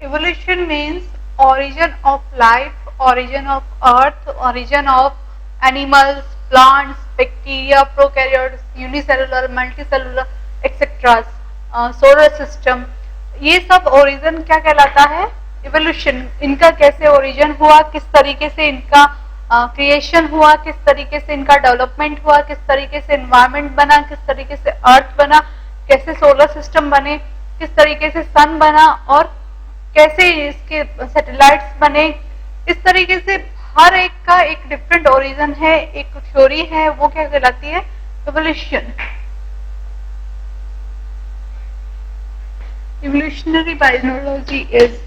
Evolution means origin of life, origin of earth, origin of animals, plants, bacteria, prokaryotes, unicellular, multicellular, etc. Solar system, ये सब origin क्या कहलाता है? Evolution. इनका कैसे ओरिजिन हुआ, किस तरीके से इनका क्रिएशन हुआ, किस तरीके से इनका डेवलपमेंट हुआ, किस तरीके से एनवायरमेंट बना, किस तरीके से अर्थ बना, कैसे सोलर सिस्टम बने, किस तरीके से सन बना और कैसे इसके सैटेलाइट्स बने। इस तरीके से हर एक का एक डिफरेंट ओरिजिन है, एक थ्योरी है, वो क्या कहलाती है? Evolution. Evolutionary biology is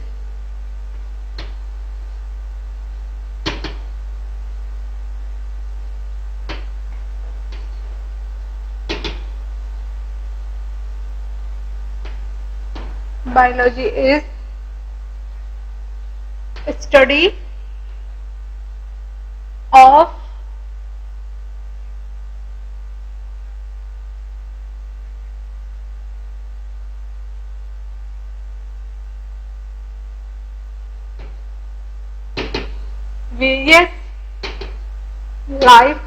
a study of various life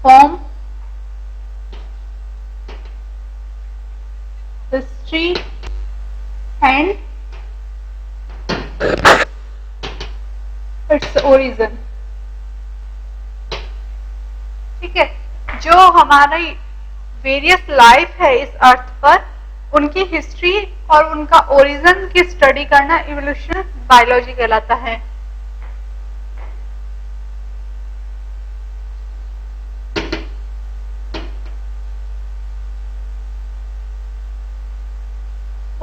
form, history and its origin। ठीक है, जो हमारी वेरियस लाइफ है इस अर्थ पर, उनकी हिस्ट्री और उनका ओरिजिन की स्टडी करना इवोल्यूशन बायोलॉजी कहलाता है।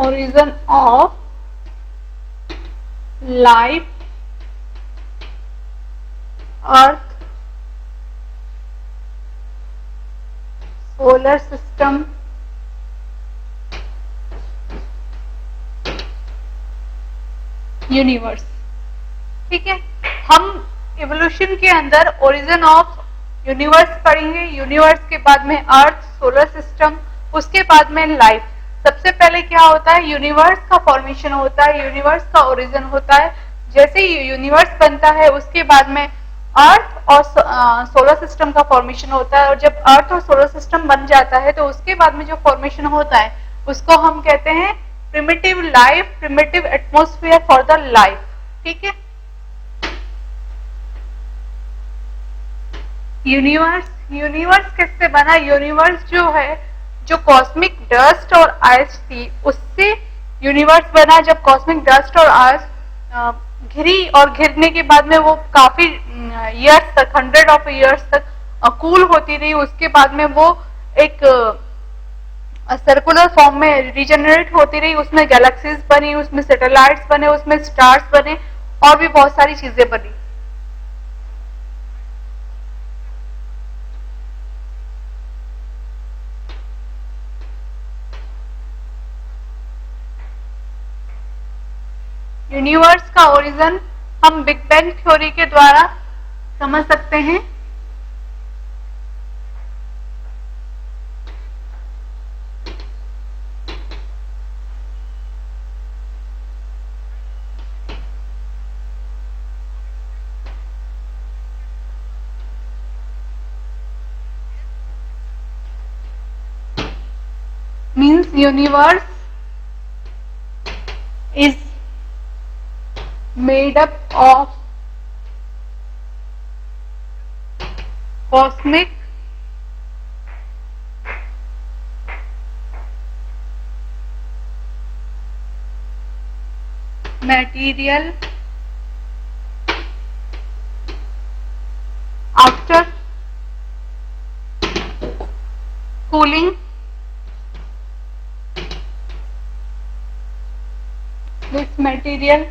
Origin of life, earth, solar system, universe. ठीक है, हम इवोल्यूशन के अंदर ओरिजिन ऑफ यूनिवर्स पढ़ेंगे, यूनिवर्स के बाद में अर्थ, सोलर सिस्टम, उसके बाद में लाइफ। सबसे पहले क्या होता है? यूनिवर्स का फॉर्मेशन होता है, यूनिवर्स का ओरिजिन होता है। जैसे ही यूनिवर्स बनता है उसके बाद में अर्थ और सोलर सिस्टम का फॉर्मेशन होता है, और जब अर्थ और सोलर सिस्टम बन जाता है तो उसके बाद में जो फॉर्मेशन होता है उसको हम कहते हैं primitive life, primitive atmosphere for the life. ठीक है, यूनिवर्स किससे बना? यूनिवर्स जो है, जो कॉस्मिक डस्ट और आइस थी उससे यूनिवर्स बना। जब कॉस्मिक डस्ट और आइस घिरी और घिरने के बाद में वो काफी ईयर्स तक, 100 ऑफ ईयर्स तक कूल होती रही, उसके बाद में वो एक सर्कुलर फॉर्म में रिजेनरेट होती रही, उसमें गैलेक्सीज बनी, उसमें सैटेलाइट्स बने, उसमें स्टार्स बने और भी बहुत सारी चीजें बनी। यूनिवर्स का ओरिजिन हम बिग बैंग थ्योरी के द्वारा समझ सकते हैं। Means universe is made up of cosmic material after cooling this material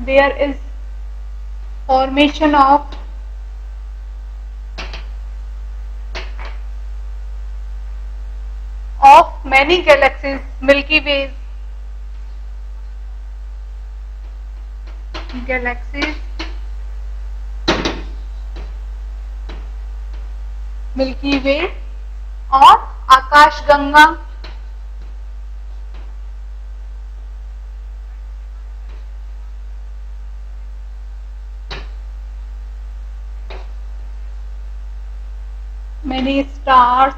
there is formation of many galaxies, Milky Ways, galaxies Milky Way और आकाशगंगा। Many stars,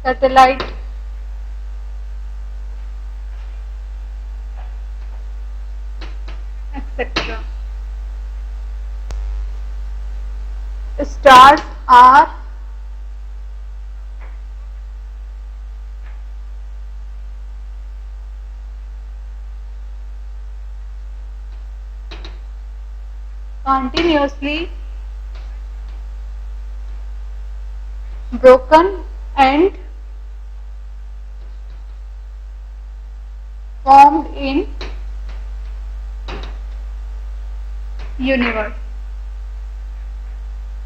satellite, etc. Stars are continuously broken and formed in universe.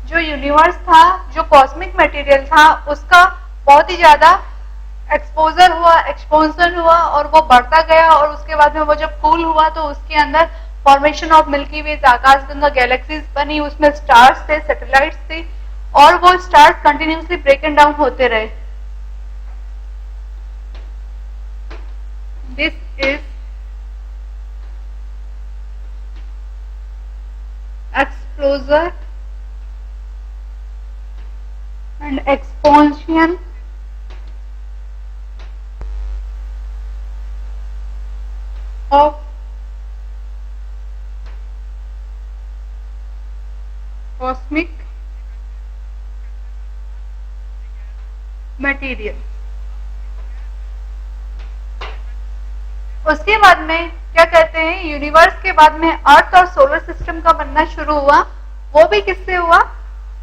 जो universe था, जो cosmic material था, उसका बहुत ही ज्यादा exposure हुआ, एक्सपोजर हुआ और वो बढ़ता गया और उसके बाद में वो जब कूल हुआ तो उसके अंदर फॉर्मेशन ऑफ मिल्की वे, आकाशगंगा, गैलेक्सीज बनी, उसमें स्टार्स थे, सैटेलाइट्स थे और वो stars continuously break and down होते रहे। This is explosion and expansion of cosmic material। उसके बाद में क्या कहते हैं, यूनिवर्स के बाद में अर्थ और सोलर सिस्टम का बनना शुरू हुआ। वो भी किससे हुआ?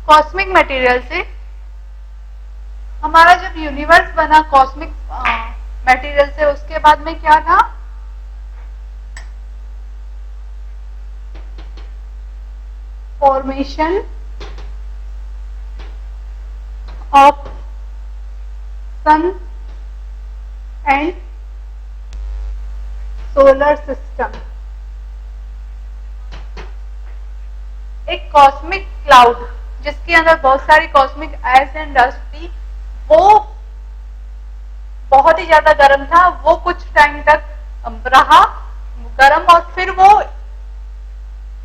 कॉस्मिक मटेरियल से। हमारा जब यूनिवर्स बना कॉस्मिक मटेरियल से, उसके बाद में क्या था? Formation of sun and solar system. एक कॉस्मिक क्लाउड जिसके अंदर बहुत सारी कॉस्मिक आइस एंड डस्ट थी, वो बहुत ही ज्यादा गर्म था। वो कुछ टाइम तक रहा गर्म और फिर वो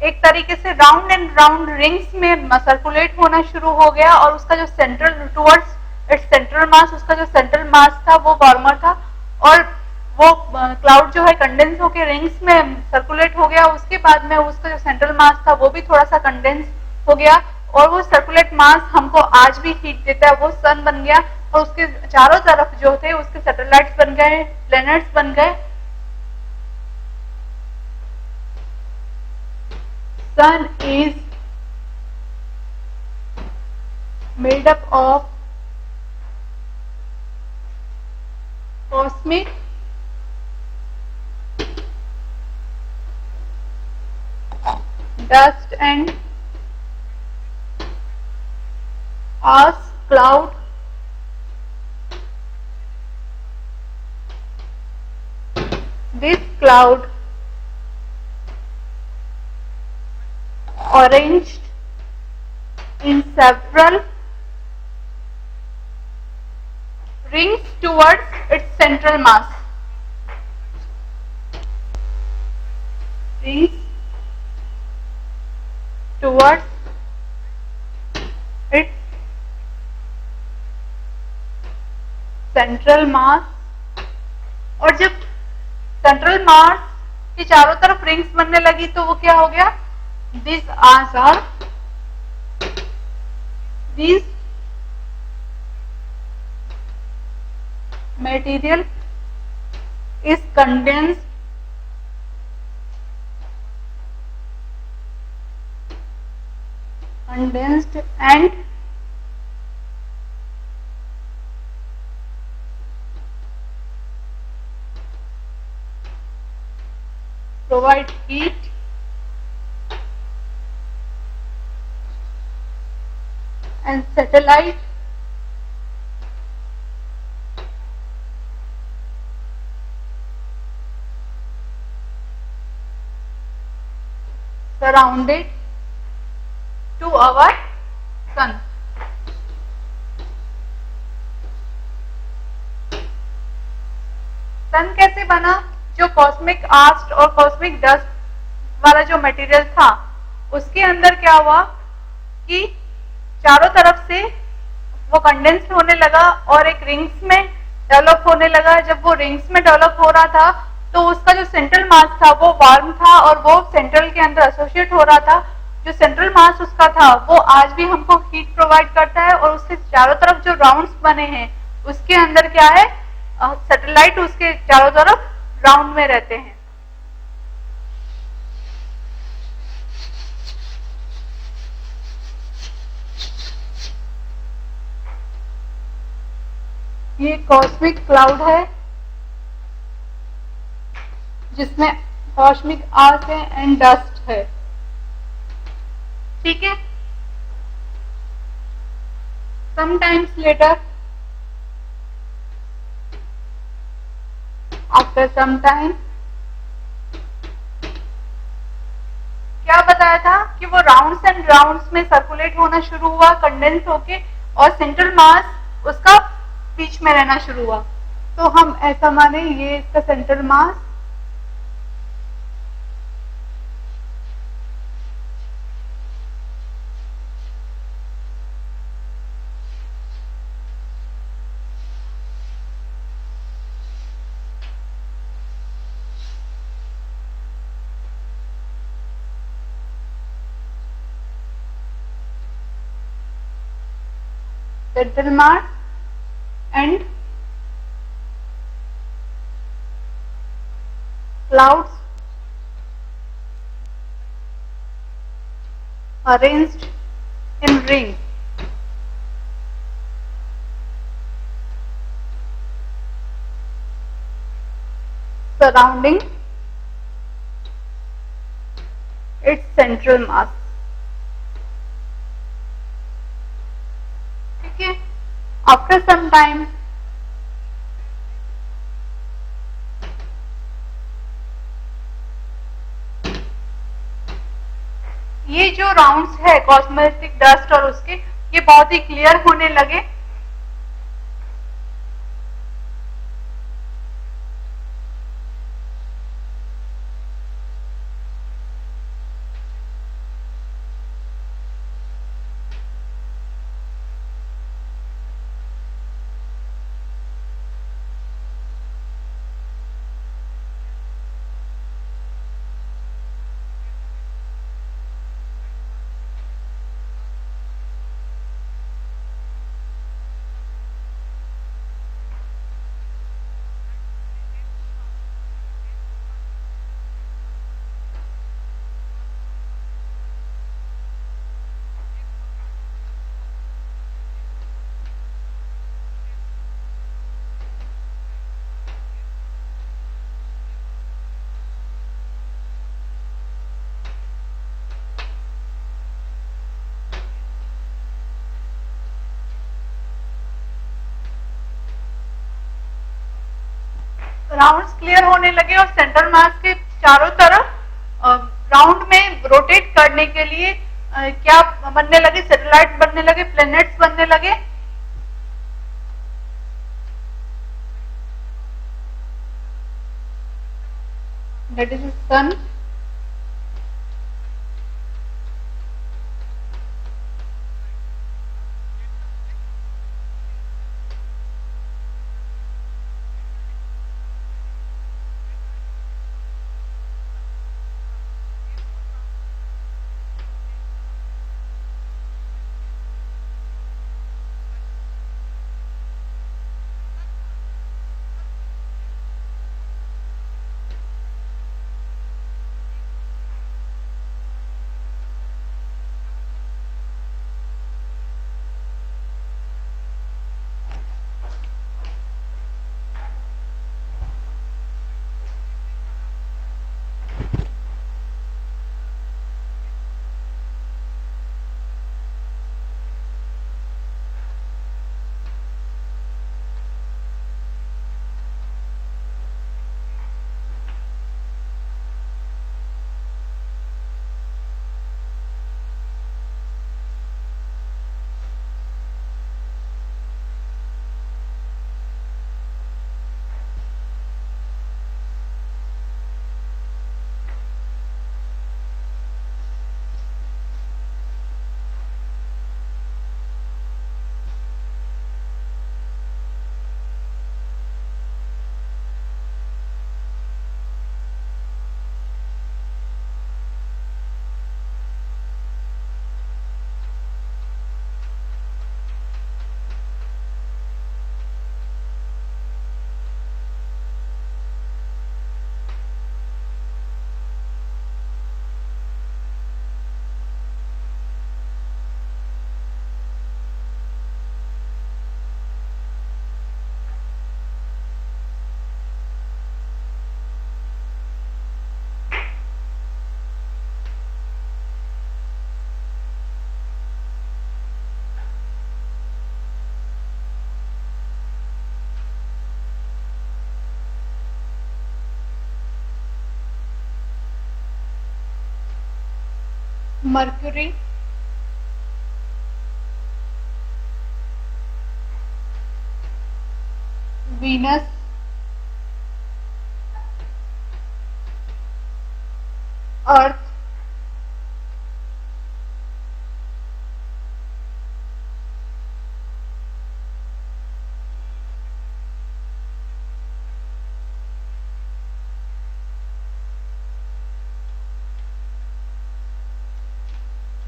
एक तरीके से राउंड एंड राउंड रिंग्स में सर्कुलेट होना शुरू हो गया और उसका जो सेंट्रल टुवर्ड्स इट्स सेंट्रल मास, उसका जो सेंट्रल मास था वो वार्मर था और वो क्लाउड जो है कंडेंस होकर रिंग्स में सर्कुलेट हो गया। उसके बाद में उसका जो सेंट्रल मास था वो भी थोड़ा सा कंडेंस हो गया और वो सर्कुलेट मास हमको आज भी हीट देता है, वो सन बन गया और उसके चारों तरफ जो थे उसके सैटेलाइट्स बन गए, प्लैनेट्स बन गए। Sun is made up of cosmic dust and ice cloud this cloud arranged in several rings towards its central mass. Rings towards its central mass। और जब सेंट्रल मास की चारों तरफ रिंग्स बनने लगी तो वो क्या हो गया? These are these material is condensed and provide heat and satellite surrounded to our sun. सन कैसे बना? जो कॉस्मिक आस्ट और कॉस्मिक डस्ट वाला जो मटेरियल था उसके अंदर क्या हुआ कि चारों तरफ से वो कंडेंस्ड होने लगा और एक रिंग्स में डेवलप होने लगा। जब वो रिंग्स में डेवलप हो रहा था तो उसका जो सेंट्रल मास था वो वार्म था और वो सेंट्रल के अंदर एसोसिएट हो रहा था। जो सेंट्रल मास उसका था वो आज भी हमको हीट प्रोवाइड करता है और उसके चारों तरफ जो राउंड्स बने हैं उसके अंदर क्या है, सैटेलाइट उसके चारों तरफ राउंड में रहते हैं। ये कॉस्मिक क्लाउड है जिसमें कॉस्मिक आस है एंड डस्ट है। ठीक है। Sometimes later, after some time, क्या बताया था कि वो राउंड्स एंड राउंड्स में सर्कुलेट होना शुरू हुआ कंडेंस होके और सेंट्रल मास उसका बीच में रहना शुरू हुआ। तो हम ऐसा माने ये इसका central mass, central mass and clouds arranged in rings. Surrounding its central mass. ठीक है। After some time ये जो राउंड्स है कॉस्मेटिक डस्ट और उसके, ये बहुत ही क्लियर होने लगे। राउंड्स क्लियर होने लगे और सेंट्रल मास के चारों तरफ राउंड में रोटेट करने के लिए क्या बनने लगे, सैटेलाइट बनने लगे, प्लैनेट्स बनने लगे। That is sun, Mercury, Venus, Earth,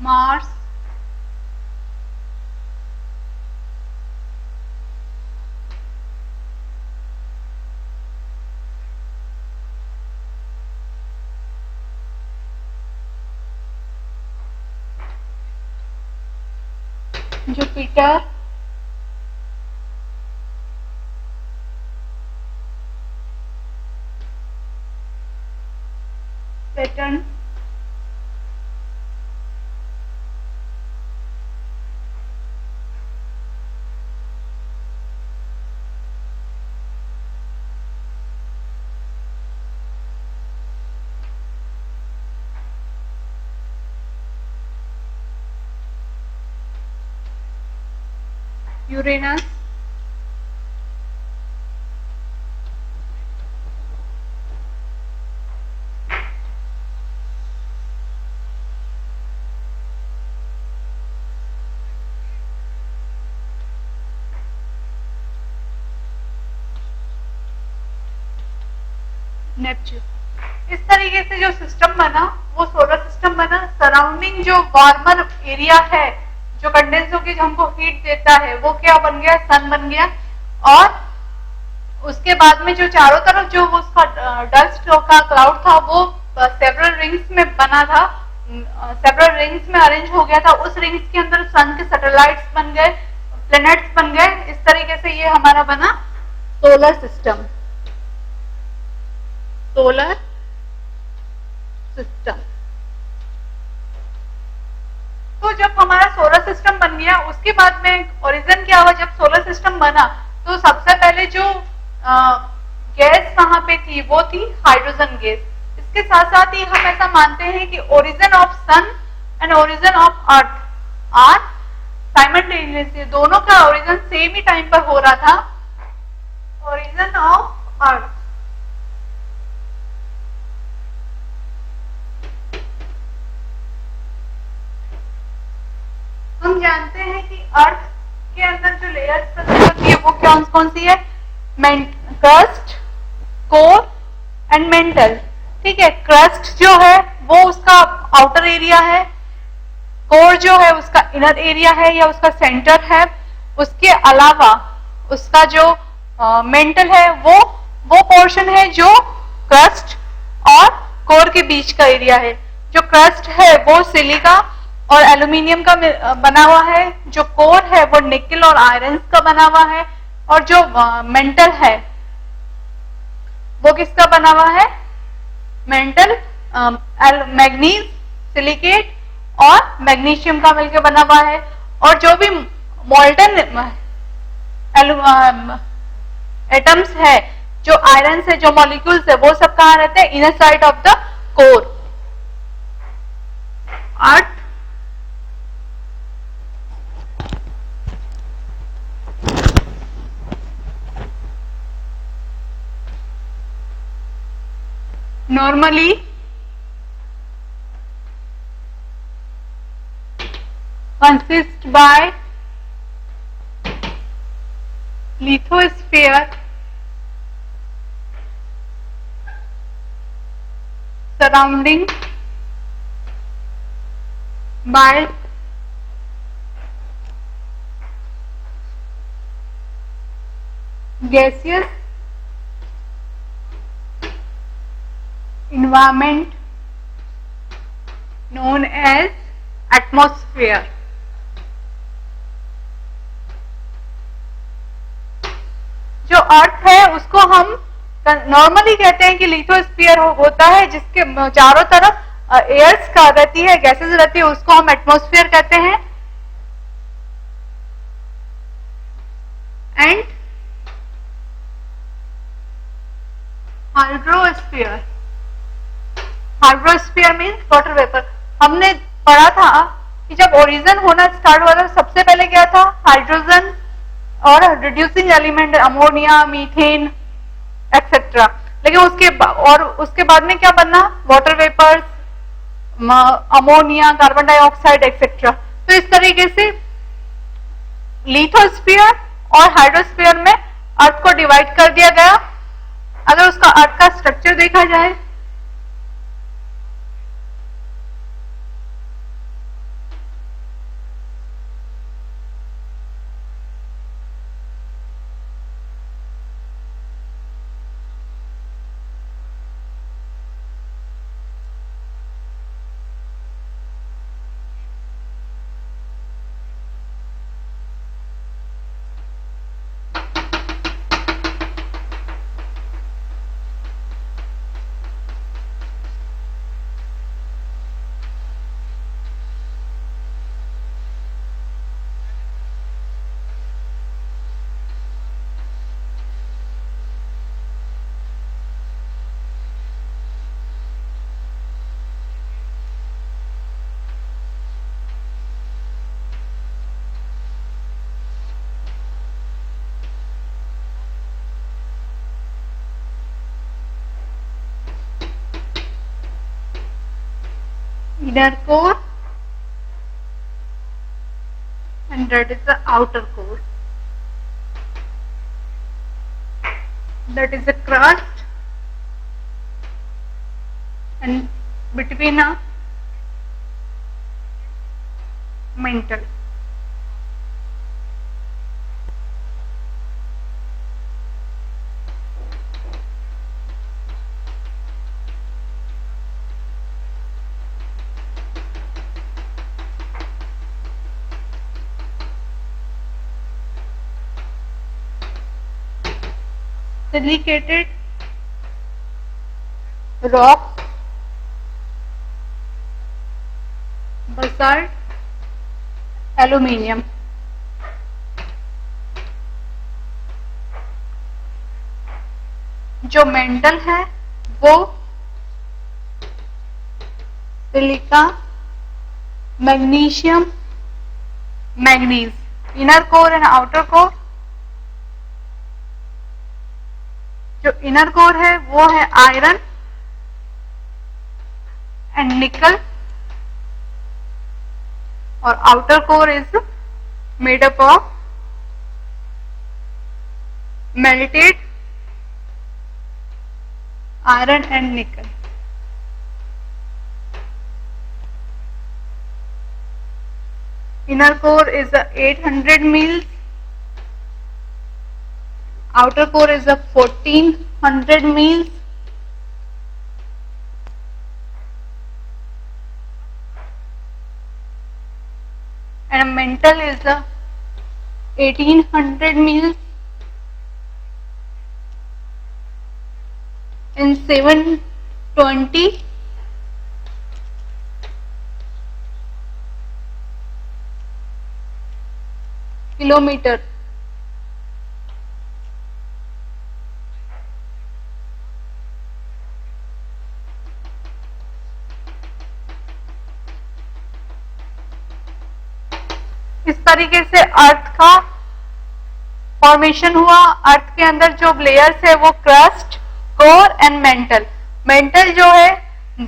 Mars, Jupiter, Saturn, Uranus, Neptune. इस तरीके से जो सिस्टम बना वो सोलर सिस्टम बना। सराउंडिंग जो वार्मर एरिया है जो कंडेंस होकर जो हमको हीट देता है वो क्या बन गया, सन बन गया। और उसके बाद में जो चारों तरफ जो उसका डस्ट का क्लाउड था वो सेवरल रिंग्स में बना था, सेवरल रिंग्स में अरेंज हो गया था। उस रिंग्स के अंदर सन के सैटेलाइट्स बन गए, प्लैनेट्स बन गए। इस तरीके से ये हमारा बना सोलर सिस्टम, सोलर सिस्टम। तो जब हमारा सोलर सिस्टम बन गया उसके बाद में ओरिजिन क्या हुआ, जब सोलर सिस्टम बना तो सबसे पहले जो गैस वहां पे थी वो थी हाइड्रोजन गैस। इसके साथ साथ ही हम ऐसा मानते हैं कि origin of sun and origin of earth are simultaneously, दोनों का ओरिजिन सेम ही टाइम पर हो रहा था। ओरिजिन ऑफ अर्थ, हम जानते हैं कि अर्थ के अंदर जो लेयर्स प्रेजेंट होती है वो कौन सी है, क्रस्ट, कोर एंड मेंटल। ठीक है, क्रस्ट जो है वो उसका आउटर एरिया है, कोर जो है उसका इनर एरिया है या उसका सेंटर है। उसके अलावा उसका जो मेंटल है वो पोर्शन है जो क्रस्ट और कोर के बीच का एरिया है। जो क्रस्ट है वो सिलिका और एल्यूमिनियम का बना हुआ है, जो कोर है वो निकल और आयरन का बना हुआ है, और जो मेंटल है वो किसका बना हुआ है, मेंटल मैग्नीज, सिलिकेट और मैग्नीशियम का मिलकर बना हुआ है। और जो भी मोल्टन एटम्स है, जो आयरन है, जो मॉलिक्यूल्स है, वो सब कहाँ रहते हैं, inner side of the core. Earth normally consists by lithosphere surrounding by gaseous environment known as atmosphere। जो अर्थ है उसको हम नॉर्मली कहते हैं कि लिथोस्फीयर होता है, जिसके चारों तरफ एयर्स का रहती है, गैसेस रहती है, उसको हम एटमॉस्फेयर कहते हैं। And hydrosphere, hydrosphere means water vapour. हमने पढ़ा था कि जब ओरिजिन होना स्टार्ट हुआ था सबसे पहले क्या था, हाइड्रोजन और reducing element ammonia, methane etcetera. लेकिन उसके बाद में क्या बनना, water vapours, ammonia, carbon dioxide etcetera. तो इस तरीके से लिथोस्फीयर और हाइड्रोस्फीयर में अर्थ को डिवाइड कर दिया गया। अगर उसका अर्थ का स्ट्रक्चर देखा जाए, inner core and that is the outer core, that is the crust and between a mantle. Silicated rock, basalt, aluminium. जो मेंटल है वो silica, magnesium, manganese. Inner core and outer core, जो इनर कोर है वो है iron and निकल और outer core is made up of melted iron and निकल। Inner core is a 800 mils, outer core is a 1400 mils, and mantle is a 1800 mils and 720 kilometre. इस तरीके से अर्थ का फॉर्मेशन हुआ। अर्थ के अंदर जो लेयर्स है वो crust, core and mental. Mental जो है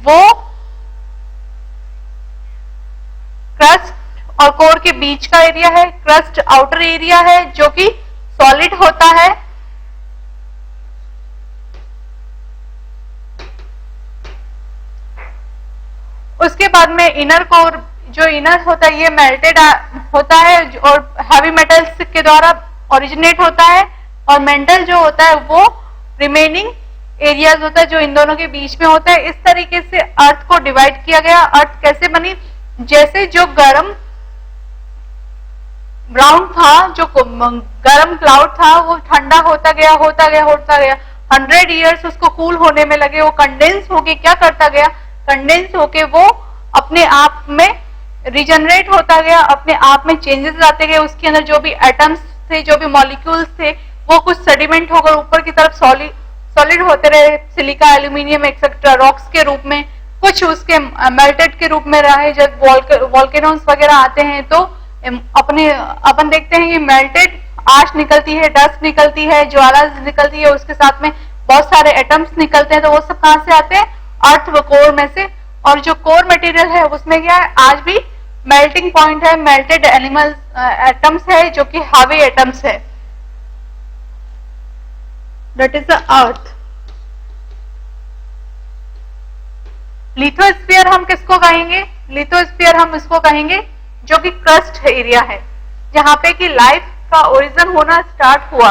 वो क्रस्ट और कोर के बीच का एरिया है। क्रस्ट आउटर एरिया है जो कि सॉलिड होता है। उसके बाद में इनर कोर, जो इनर होता है ये मेल्टेड होता है और हैवी मेटल्स के द्वारा ओरिजिनेट होता है। और मेंटल जो होता है वो रिमेनिंग एरियाज होता है जो इन दोनों के बीच में होता है। इस तरीके से अर्थ को डिवाइड किया गया। अर्थ कैसे बनी, जैसे जो गर्म ग्राउंड था, जो गर्म क्लाउड था वो ठंडा होता गया होता गया होता गया। 100 ईयर्स उसको कूल होने में लगे। वो कंडेंस होके क्या करता गया, कंडेंस होके वो अपने आप में रिजनरेट होता गया, अपने आप में चेंजेस आते गए। उसके अंदर जो भी एटम्स थे, जो भी मॉलिक्यूल्स थे, वो कुछ सेडिमेंट होकर ऊपर की तरफ सॉलिड होते रहे, सिलिका, एल्यूमिनियम एक्सेट्रा रॉक्स के रूप में। कुछ उसके मेल्टेड के रूप में रहा है। जब वॉल्केनोस वगैरह आते हैं तो अपन देखते हैं कि मेल्टेड आश निकलती है, डस्ट निकलती है, ज्वाला निकलती है, उसके साथ में बहुत सारे एटम्स निकलते हैं। तो वो सब कहां से आते हैं? अर्थ व कोर में से। और जो कोर मटेरियल है उसमें क्या है? आज भी मेल्टिंग पॉइंट है, मेल्टेड एनिमल्स एटम्स है जो कि हावी एटम्स है। That is the earth. Lithosphere हम किसको कहेंगे? लिथोस्फीयर हम इसको कहेंगे जो कि क्रस्ट एरिया है, जहां पे कि लाइफ का ओरिजिन होना स्टार्ट हुआ।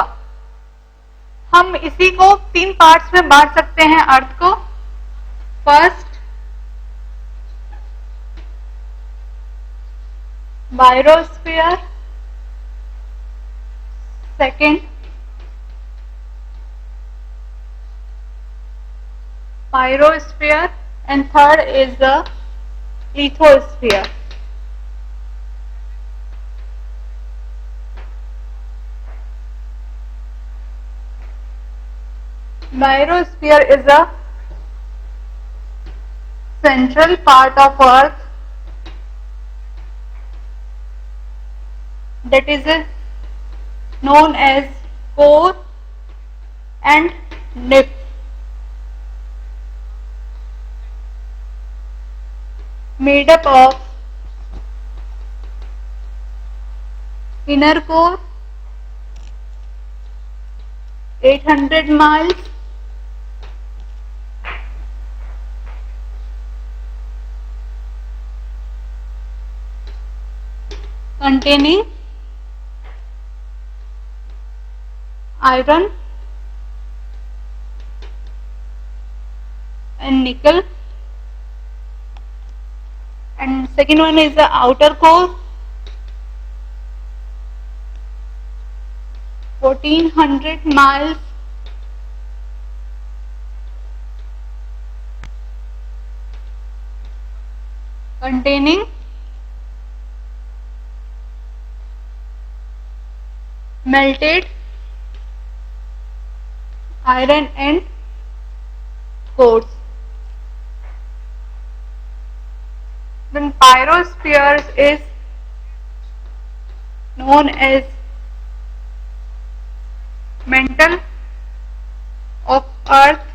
हम इसी को 3 पार्ट्स में बांट सकते हैं अर्थ को। First, biosphere, second pyrosphere, and third is the lithosphere. Biosphere is the central part of Earth that is known as core and nip. Made up of inner core 800 miles, containing iron and nickel, and second one is the outer core 1400 miles, containing melted iron and quartz. Then pyrosphere is known as mantle of earth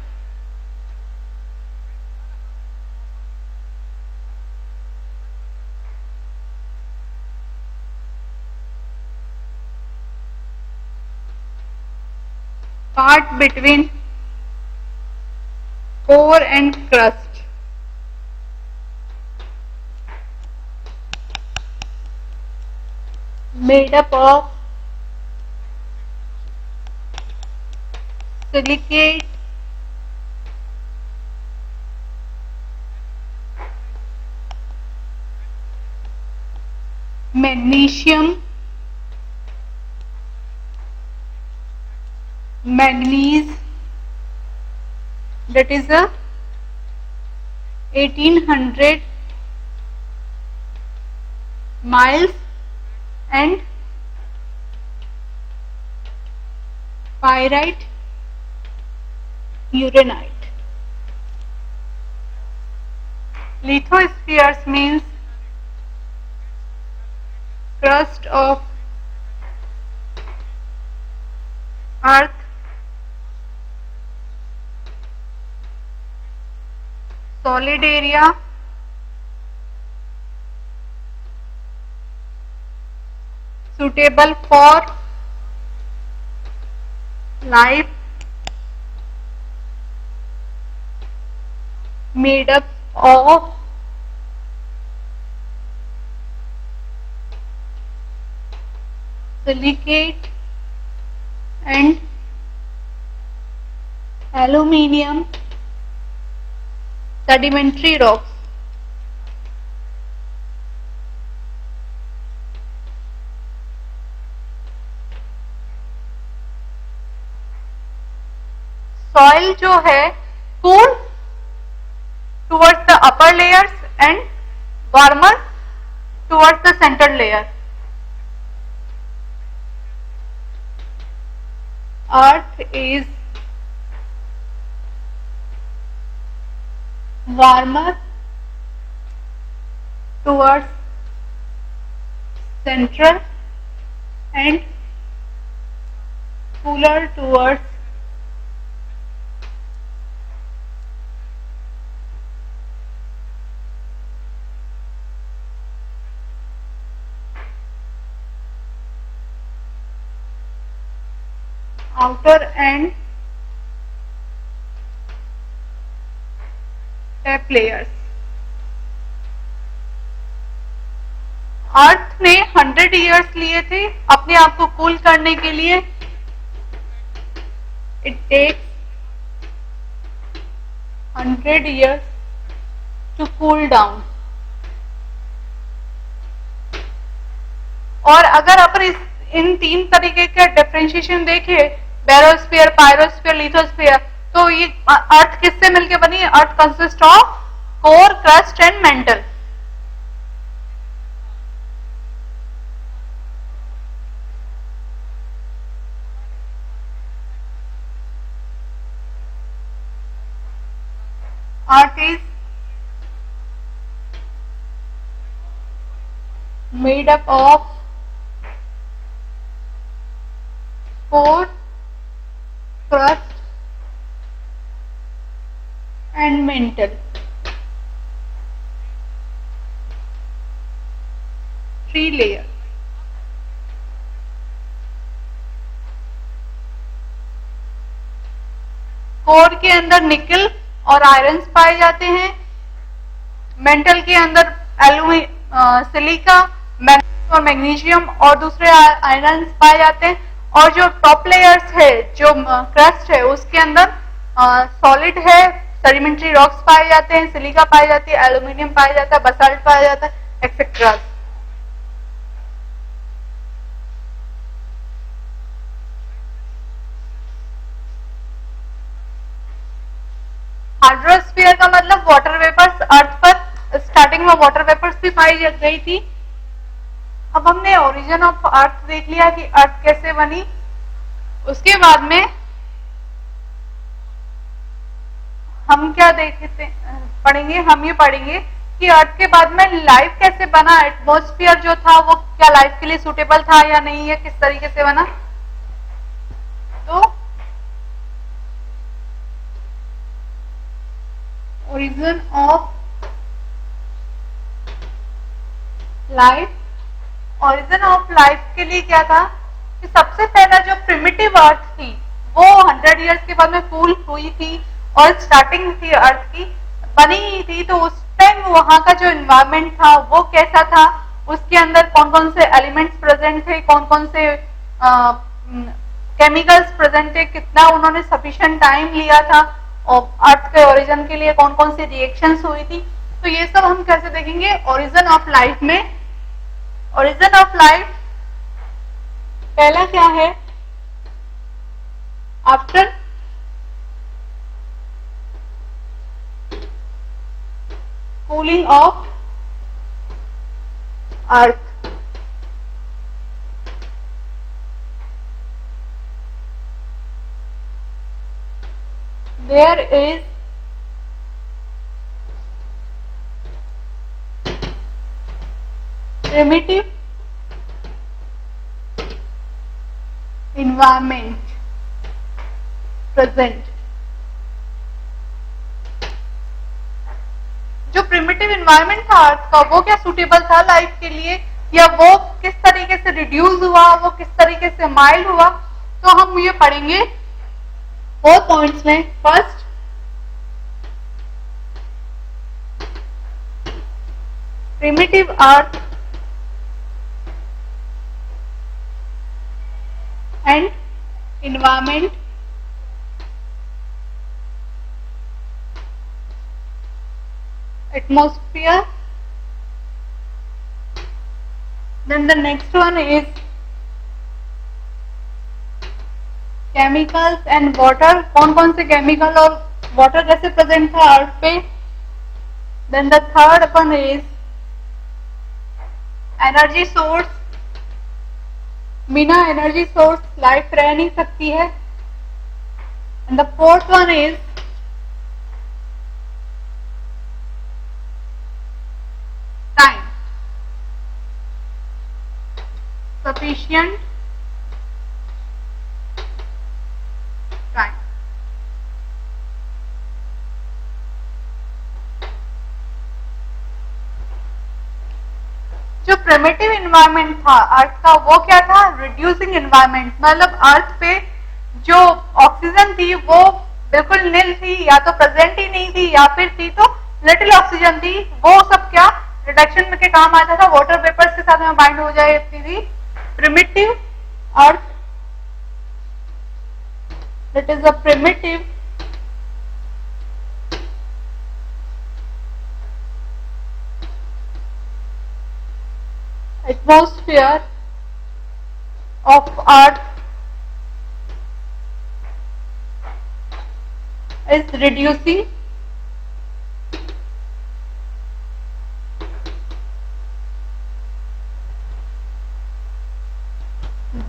part between core and crust. Made up of silicate, magnesium, manganese, that is a 1800 miles, and pyrite, uranite. Lithospheres means crust of earth solid area suitable for life, made up of silicate and aluminium sedimentary rocks. Soil जो है cool towards the upper layers and warmer towards the centre layer. Earth is warmer towards central and cooler towards outer and top layers. Earth ने 100 years लिए थे अपने आप को cool करने के लिए। It takes 100 years to cool down. और अगर अपन इन तीन तरीके का डिफरेंशिएशन देखें, बैरोस्फीयर, पायरोस्फीयर, लिथोस्फीयर, तो ये अर्थ किससे मिलकर बनी है? Earth consist of core, crust and mantle. Earth is made up of core, crust and mental। Three layer. Core के अंदर निकल और आयरन्स पाए जाते हैं, मेंटल के अंदर सिलिका, और मैग्नीशियम और दूसरे आयरन्स पाए जाते हैं, और जो टॉप लेयर्स है, जो क्रस्ट है, उसके अंदर सॉलिड है, सेडिमेंट्री रॉक्स पाए जाते हैं, सिलिका पाई जाती है, एल्यूमिनियम पाया जाता है, बसाल्ट पाया जाता है, एक्सेट्रा। हाइड्रोस्फीयर का मतलब वाटर वेपर्स। अर्थ पर स्टार्टिंग में वाटर वेपर्स भी पाई गई थी। अब हमने ओरिजिन ऑफ अर्थ देख लिया कि अर्थ कैसे बनी। उसके बाद में हम क्या देखते पढ़ेंगे? हम ये पढ़ेंगे कि अर्थ के बाद में लाइफ कैसे बना। एटमॉस्फेयर जो था वो क्या लाइफ के लिए सूटेबल था या नहीं, है किस तरीके से बना। तो origin of life, origin of life के लिए क्या था कि सबसे पहला जो प्रिमिटिव अर्थ थी वो 100 इयर्स के बाद में कूल हुई थी और स्टार्टिंग थी अर्थ की, बनी ही थी। तो उस टाइम वहां का जो एनवायरमेंट था वो कैसा था, उसके अंदर कौन कौन से एलिमेंट्स प्रेजेंट थे, कौन कौन से केमिकल्स प्रेजेंट थे, कितना उन्होंने सफिशिएंट टाइम लिया था और अर्थ के ओरिजिन के लिए कौन कौन सी रिएक्शंस हुई थी। तो ये सब हम कैसे देखेंगे ओरिजिन ऑफ लाइफ में। ओरिजिन ऑफ लाइफ पहला क्या है? After cooling of earth, there is primitive environment present। जो प्रिमिटिव एनवायरनमेंट था अर्थ का वो क्या सूटेबल था लाइफ के लिए, या वो किस तरीके से रिड्यूस हुआ, वो किस तरीके से माइल्ड हुआ। तो हम ये पढ़ेंगे 4 पॉइंट्स में। First, primitive earth and environment, atmosphere। Then the next one is chemicals and water। कौन कौन से केमिकल और वाटर कैसे प्रेजेंट था अर्थ पे। Then the third one is energy source. बिना एनर्जी सोर्स लाइफ रह नहीं सकती है। And the fourth one is time. sufficient time. जो प्रिमिटिव इन्वायरमेंट था अर्थ का वो क्या था, रिड्यूसिंग इन्वायरमेंट, मतलब अर्थ पे जो ऑक्सीजन थी वो बिल्कुल नील थी, या तो प्रेजेंट ही नहीं थी, या फिर थी तो लिटिल ऑक्सीजन थी, वो सब क्या रिडक्शन में के काम आता था, वाटर वेपर्स के साथ में बाइंड हो जाती थी। Primitive earth, that is a primitive atmosphere of earth is reducing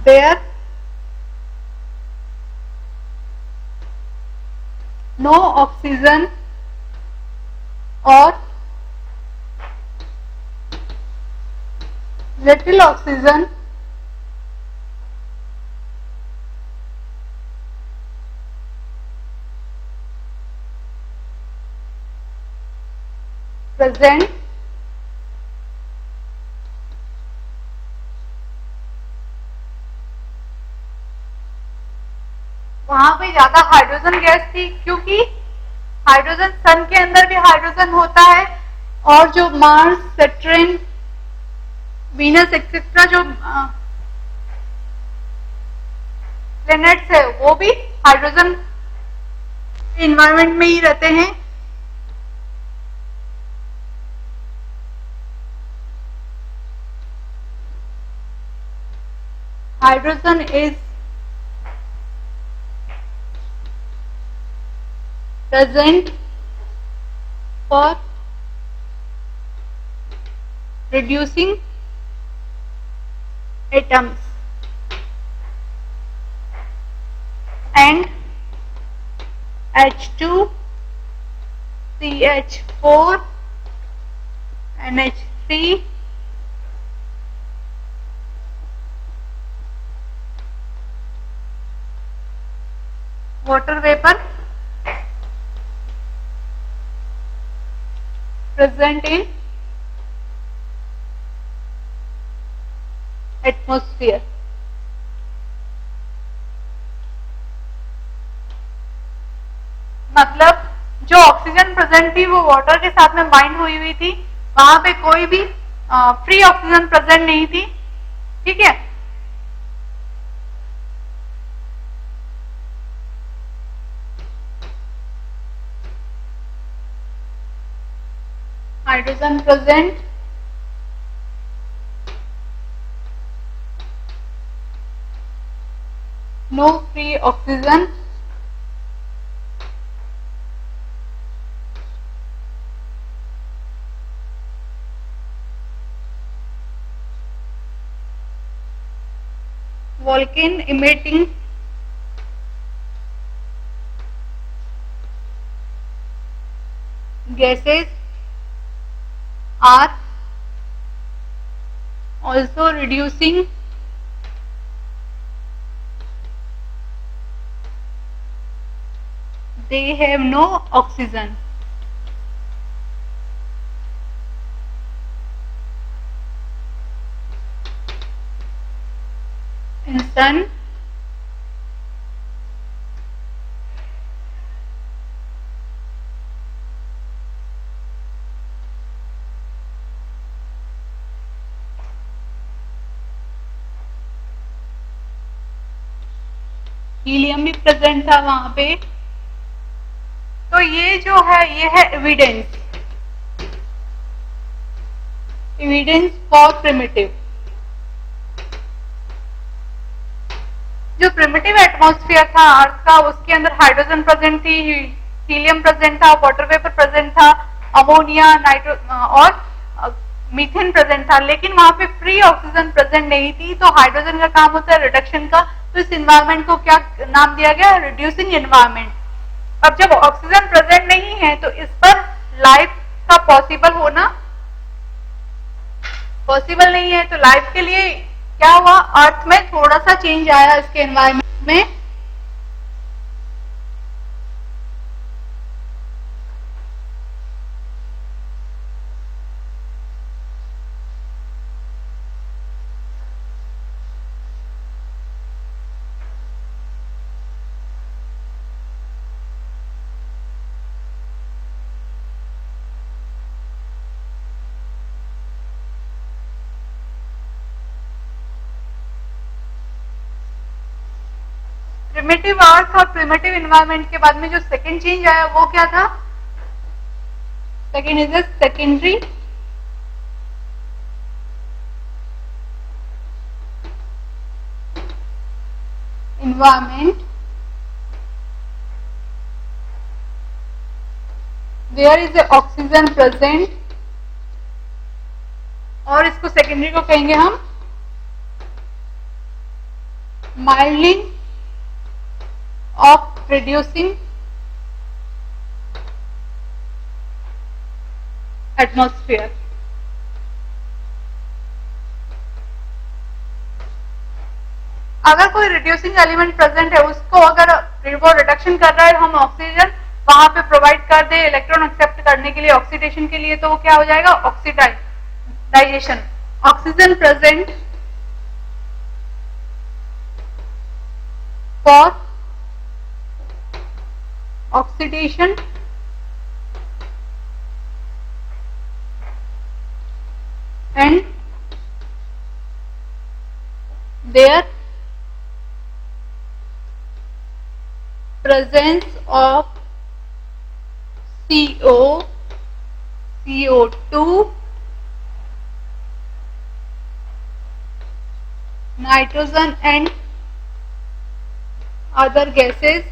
there no oxygen or little oxygen present वहां पे ज्यादा हाइड्रोजन गैस थी, क्योंकि हाइड्रोजन सन के अंदर भी हाइड्रोजन होता है, और जो मार्स, सैटर्न, वीनस एक्सेट्रा जो प्लैनेट्स है वो भी हाइड्रोजन इन्वायरमेंट में ही रहते हैं। Hydrogen is present for reducing atoms and H2, CH4, NH3, water vapor present in atmosphere। मतलब जो ऑक्सीजन प्रेजेंट थी वो वाटर के साथ में बाइंड हुई थी, वहां पे कोई भी फ्री ऑक्सीजन प्रेजेंट नहीं थी, ठीक है। Hydrogen present, no free oxygen, volcano emitting gases are also reducing they have no oxygen। in sun helium भी प्रेजेंट था वहां पे। तो ये जो है ये है एविडेंस, एविडेंस फॉर प्रिमिटिव। जो प्रिमिटिव एटमॉस्फेयर था अर्थ का, उसके अंदर हाइड्रोजन प्रेजेंट थी, हीलियम प्रेजेंट था, वाटर वेपर प्रेजेंट था, अमोनिया, नाइट्रो और मीथेन प्रेजेंट था, लेकिन वहां पे फ्री ऑक्सीजन प्रेजेंट नहीं थी। तो हाइड्रोजन का काम होता है रिडक्शन का, तो इस इन्वायरमेंट को क्या नाम दिया गया, रिड्यूसिंग इन्वायरमेंट। अब जब ऑक्सीजन प्रेजेंट नहीं है तो इस पर लाइफ का पॉसिबल होना पॉसिबल नहीं है, तो लाइफ के लिए क्या हुआ, अर्थ में थोड़ा सा चेंज आया इसके एनवायरमेंट में। प्रिमिटिव अर्थ और प्रिमिटिव एनवायरमेंट के बाद में जो सेकेंड चेंज आया वो क्या था, second is secondary environment, there is a oxygen present, और इसको सेकेंडरी को कहेंगे हम माइल्डिंग of reducing atmosphere। अगर कोई रिड्यूसिंग एलिमेंट प्रेजेंट है, उसको अगर वो रिडक्शन कर रहा है, हम ऑक्सीजन वहां पे प्रोवाइड कर दे इलेक्ट्रॉन एक्सेप्ट करने के लिए, ऑक्सीडेशन के लिए, तो वो क्या हो जाएगा, oxidisation. Oxygen present for oxidation and their presence of CO, CO2, nitrogen and other gases।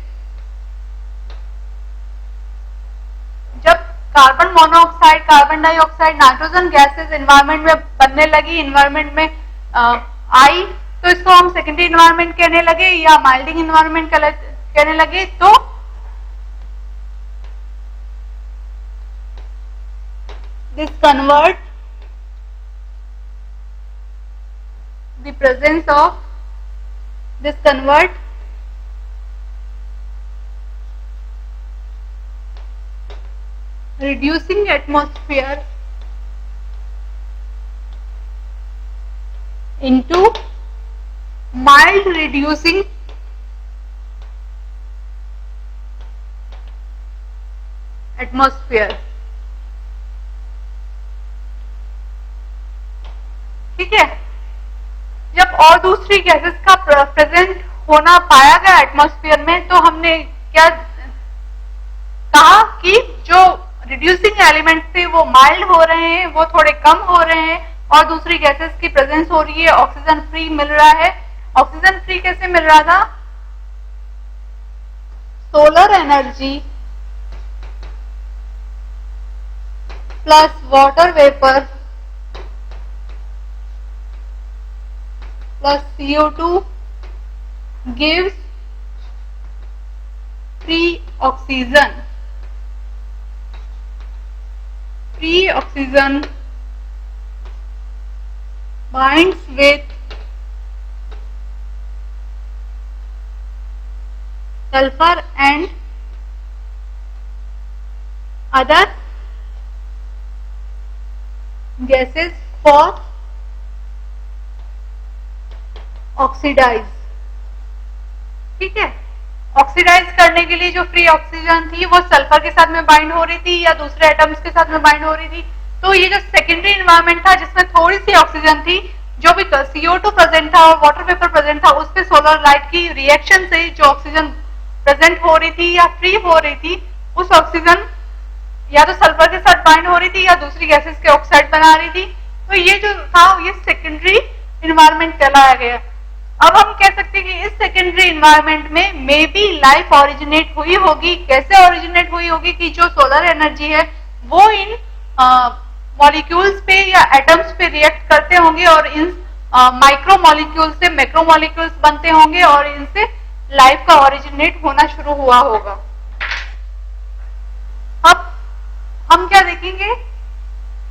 जब carbon monoxide, carbon dioxide, nitrogen gases environment में बनने लगी, एनवायरनमेंट में आई, तो इसको हम सेकेंडरी एनवायरनमेंट कहने लगे या माइल्डिंग एनवायरनमेंट कहने लगे। तो this convert the presence of this convert reducing atmosphere into mild reducing atmosphere। ठीक है, जब और दूसरी गैसेस का प्रेजेंट होना पाया गया एटमॉस्फेयर में, तो हमने क्या कहा कि जो रिड्यूसिंग एलिमेंट थे वो माइल्ड हो रहे हैं, वो थोड़े कम हो रहे हैं, और दूसरी गैसेस की प्रेजेंस हो रही है, ऑक्सीजन फ्री मिल रहा है। ऑक्सीजन फ्री कैसे मिल रहा था, solar energy plus water vapour plus CO2 gives free oxygen। Free oxygen binds with sulfur and other gases for oxidize। ठीक है, ऑक्सीडाइज करने के लिए जो फ्री ऑक्सीजन थी वो सल्फर के साथ में बाइंड हो रही थी या दूसरे एटम्स के साथ में बाइंड हो रही थी। तो ये जो सेकेंडरी एनवायरनमेंट था जिसमें थोड़ी सी ऑक्सीजन थी, जो भी CO2 प्रेजेंट था और वाटर वेपर प्रेजेंट था, उस पे सोलर लाइट की रिएक्शन से जो ऑक्सीजन प्रेजेंट हो रही थी या फ्री हो रही थी, उस ऑक्सीजन या तो सल्फर के साथ बाइंड हो रही थी या दूसरी गैसेस के ऑक्साइड बना रही थी। तो ये जो था ये सेकेंडरी एनवायरनमेंट कहलाया गया। अब हम कह सकते हैं कि इस सेकेंडरी एनवायरनमेंट में मे बी लाइफ ओरिजिनेट हुई होगी। कैसे ओरिजिनेट हुई होगी कि जो सोलर एनर्जी है वो इन मॉलिक्यूल्स पे या एटम्स पे रिएक्ट करते होंगे और इन माइक्रो मॉलिक्यूल से मैक्रो मॉलिक्यूल्स बनते होंगे और इनसे लाइफ का ओरिजिनेट होना शुरू हुआ होगा। अब हम क्या देखेंगे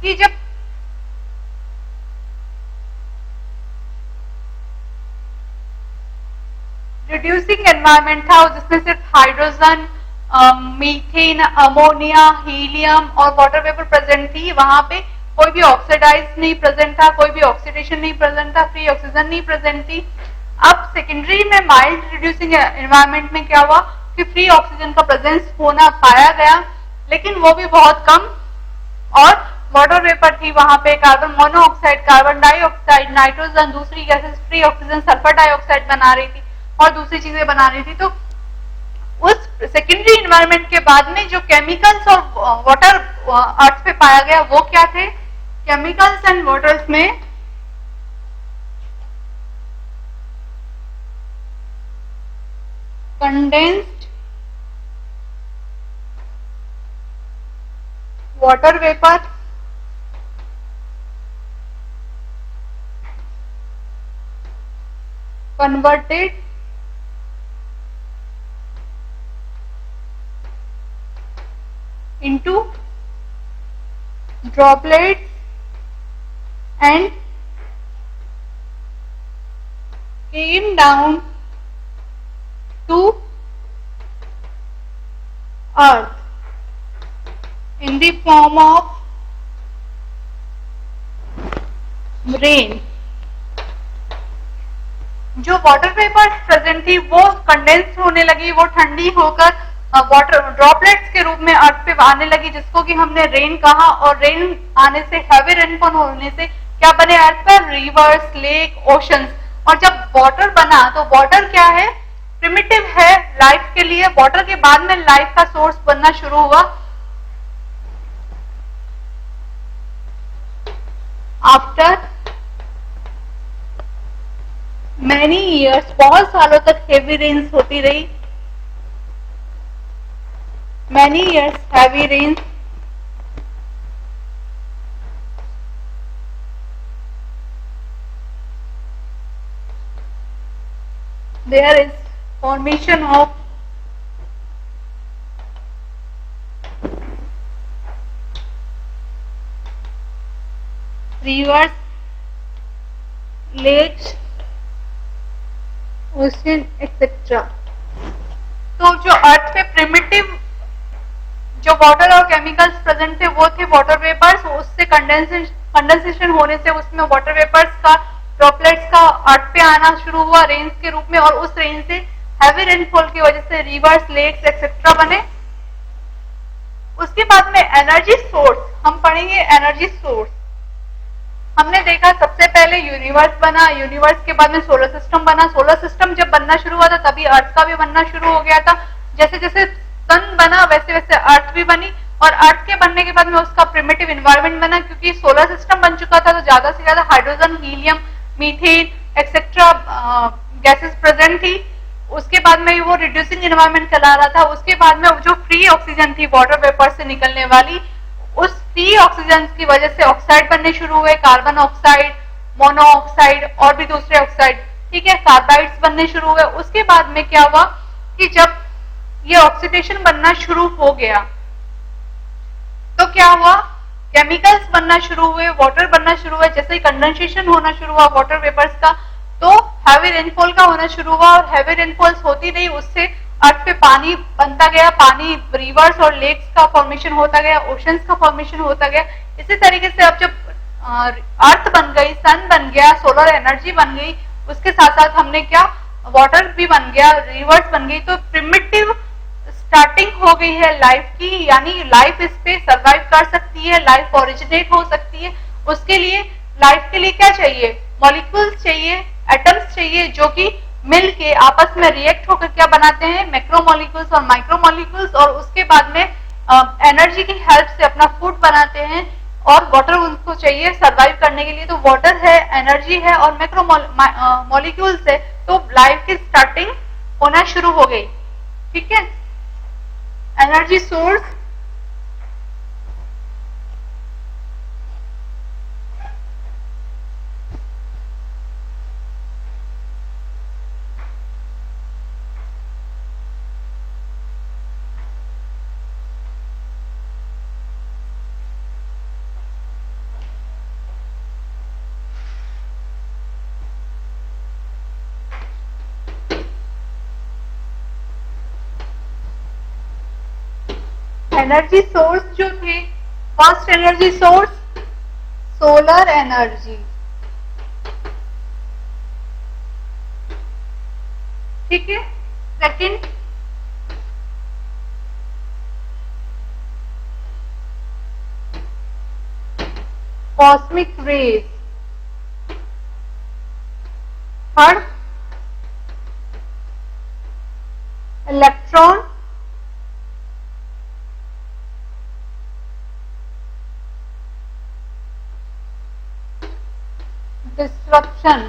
कि जब रिड्यूसिंग एनवायरमेंट था जिसमें सिर्फ हाइड्रोजन, मीथेन, अमोनिया, हीलियम और वाटर वेपर प्रेजेंट थी। वहां पे कोई भी ऑक्सीडाइज नहीं प्रेजेंट था, कोई भी ऑक्सीडेशन नहीं प्रेजेंट था, फ्री ऑक्सीजन नहीं प्रेजेंट थी। अब सेकेंडरी में माइल्ड रिड्यूसिंग एनवायरमेंट में क्या हुआ कि फ्री ऑक्सीजन का प्रेजेंस होना पाया गया, लेकिन वो भी बहुत कम, और वाटर वेपर थी वहां पे, carbon monoxide, carbon dioxide, nitrogen, दूसरी gases, free oxygen, sulphur dioxide बना रही थी और दूसरी चीजें बना रही थी। तो उस सेकेंडरी एनवायरनमेंट के बाद में जो केमिकल्स और वाटर अर्थ पे पाया गया वो क्या थे? केमिकल्स एंड वाटर्स में condensed water vapour, converted into droplets and came down to earth in the form of rain। जो वाटर वेपर प्रेजेंट थी वो कंडेंस होने लगी, वो ठंडी होकर वाटर ड्रॉपलेट्स के रूप में अर्थ पे आने लगी, जिसको कि हमने रेन कहा। और रेन आने से, हैवी रेनफॉल होने से क्या बने अर्थ पर? Reverse, lake, oceans. और जब वाटर बना तो वाटर क्या है? प्रिमिटिव है लाइफ के लिए। वाटर के बाद में लाइफ का सोर्स बनना शुरू हुआ। आफ्टर मैनी ईयर्स, बहुत सालों तक हेवी रेन्स होती रही, many years heavy rains, there is formation of rivers, lakes, ocean etcetera. तो जो अर्थ पे प्रिमिटिव जो वाटर और केमिकल्स प्रेजेंट थे वो थे वाटर वेपर्स। उससे कंडेंसेशन होने से उसमें वाटर वेपर्स का ड्रॉपलेट्स का अर्थ पे आना शुरू हुआ रेन्स के रूप में, और उस रेन से हैवी रेनफॉल की वजह से रिवर्स, लेक्स एक्सेट्रा बने। उसके बाद में एनर्जी सोर्स हम पढ़ेंगे। एनर्जी सोर्स हमने देखा सबसे पहले यूनिवर्स बना, यूनिवर्स के बाद में सोलर सिस्टम बना। सोलर सिस्टम जब बनना शुरू हुआ था तभी अर्थ का भी बनना शुरू हो गया था। जैसे जैसे सन बना वैसे वैसे अर्थ भी बनी, और अर्थ के बनने के बाद में उसका प्रिमिटिव एनवायरनमेंट बना, क्योंकि सोलर सिस्टम बन चुका था तो ज्यादा से ज्यादा hydrogen, helium, methane etcetera gases present थी। उसके बाद में वो रिड्यूसिंग एनवायरनमेंट चला रहा था। उसके बाद में जो फ्री ऑक्सीजन थी वाटर वेपर से निकलने वाली, उस फ्री ऑक्सीजन की वजह से ऑक्साइड बनने शुरू हुए, कार्बन ऑक्साइड, मोनोऑक्साइड और भी दूसरे ऑक्साइड, ठीक है, कार्बाइड्स बनने शुरू हुए। उसके बाद में क्या हुआ कि जब ये ऑक्सीडेशन बनना शुरू हो गया तो क्या हुआ? केमिकल्स बनना शुरू हुए, वाटर बनना शुरू हुआ। जैसे ही कंडेंसेशन होना शुरू हुआ वाटर वेपर्स का, तो हैवी रेनफॉल का होना शुरू हुआ, और हैवी रेनफॉल्स होती रही, उससे अर्थ पे पानी बनता गया, पानी रिवर्स और लेक्स का फॉर्मेशन होता गया, ओशंस का फॉर्मेशन होता गया। इसी तरीके से अब जब अर्थ बन गई, सन बन गया, सोलर एनर्जी बन गई, उसके साथ साथ हमने क्या, वाटर भी बन गया, रिवर्स बन गई, तो प्रिमिटिव स्टार्टिंग हो गई है लाइफ की। यानी लाइफ इस पे सरवाइव कर सकती है, लाइफ ओरिजिनेट हो सकती है। उसके लिए लाइफ के लिए क्या चाहिए? मॉलिक्यूल्स चाहिए, एटम्स चाहिए, जो कि मिल के आपस में रिएक्ट होकर क्या बनाते हैं? मैक्रोमोलिक्यूल्स और माइक्रोमोलिक्यूल्स, और उसके बाद में एनर्जी की हेल्प से अपना फूड बनाते हैं। और वाटर उनको चाहिए सरवाइव करने के लिए। तो वाटर है, एनर्जी है और मैक्रोमोलिक्यूल्स है, तो लाइफ की स्टार्टिंग होना शुरू हो गई। ठीक है, एनर्जी सोर्स एनर्जी सोर्स जो थे, first energy source solar energy, ठीक है। Second cosmic rays, third electron disruption.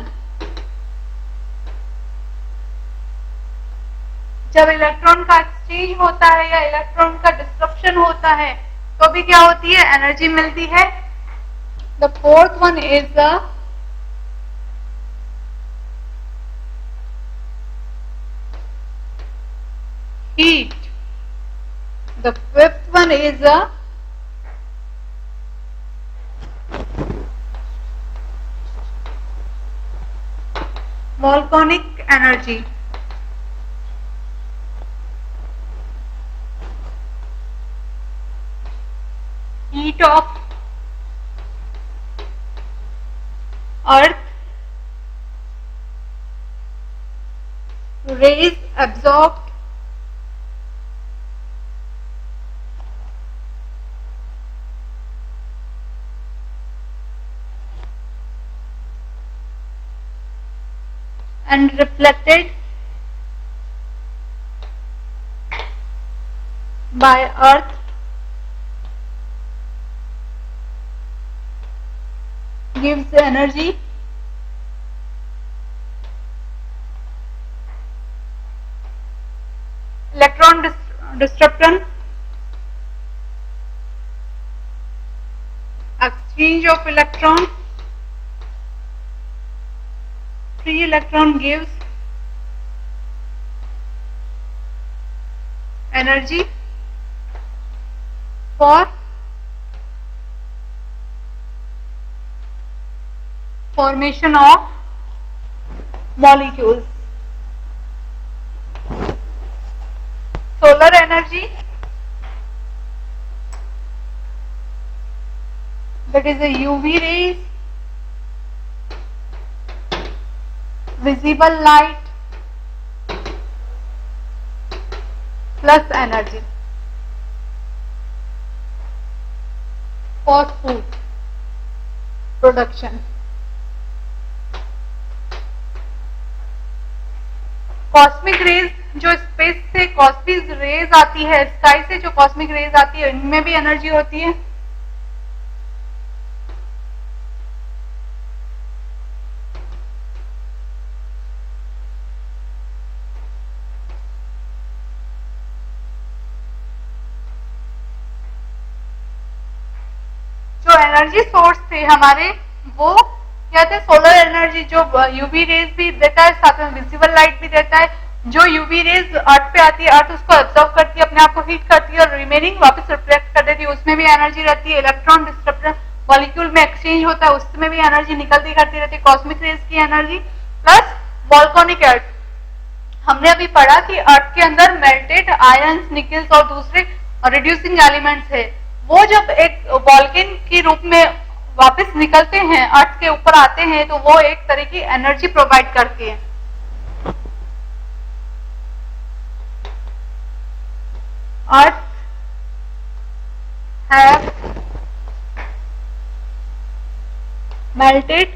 जब इलेक्ट्रॉन का एक्सचेंज होता है या इलेक्ट्रॉन का डिस्ट्रप्शन होता है तो भी क्या होती है, एनर्जी मिलती है। The fourth one is the heat, the fifth one is the volcanic energy, heat of earth, rays absorbed and reflected by earth gives energy. Electron disruption, exchange of electron, free electron gives energy for formation of molecules. Solar energy, that is the UV rays, visible light plus energy for food production. Cosmic rays, जो space से cosmic rays आती है, sky से जो cosmic rays आती है, इनमें भी एनर्जी होती है। जो एनर्जी सोर्स थे हमारे, वो क्या थे, सोलर एनर्जी, जो यूवी रेज भी देता है, साथ में विजिबल लाइट भी देता है। जो यूवी रेज अर्थ पे आती है, अर्थ उसको एब्जॉर्ब करती है, अपने आप को हीट करती है और रिमेनिंग वापस रिफ्लेक्ट कर देती है, उसमें भी एनर्जी रहती है। इलेक्ट्रॉन डिस्ट्रप्शन मॉलिक्यूल में एक्सचेंज होता है, उसमें भी एनर्जी निकलती करती रहती है। कॉस्मिक रेज की एनर्जी प्लस वॉल्केनिक अर्थ, हमने अभी पढ़ा कि अर्थ के अंदर मेल्टेड आयंस, निकल्स और दूसरे रिड्यूसिंग एलिमेंट्स है, वो जब एक वॉल्केन के रूप में वापस निकलते हैं, अर्थ के ऊपर आते हैं, तो वो एक तरह की एनर्जी प्रोवाइड करती है। अर्थ हैव मेल्टेड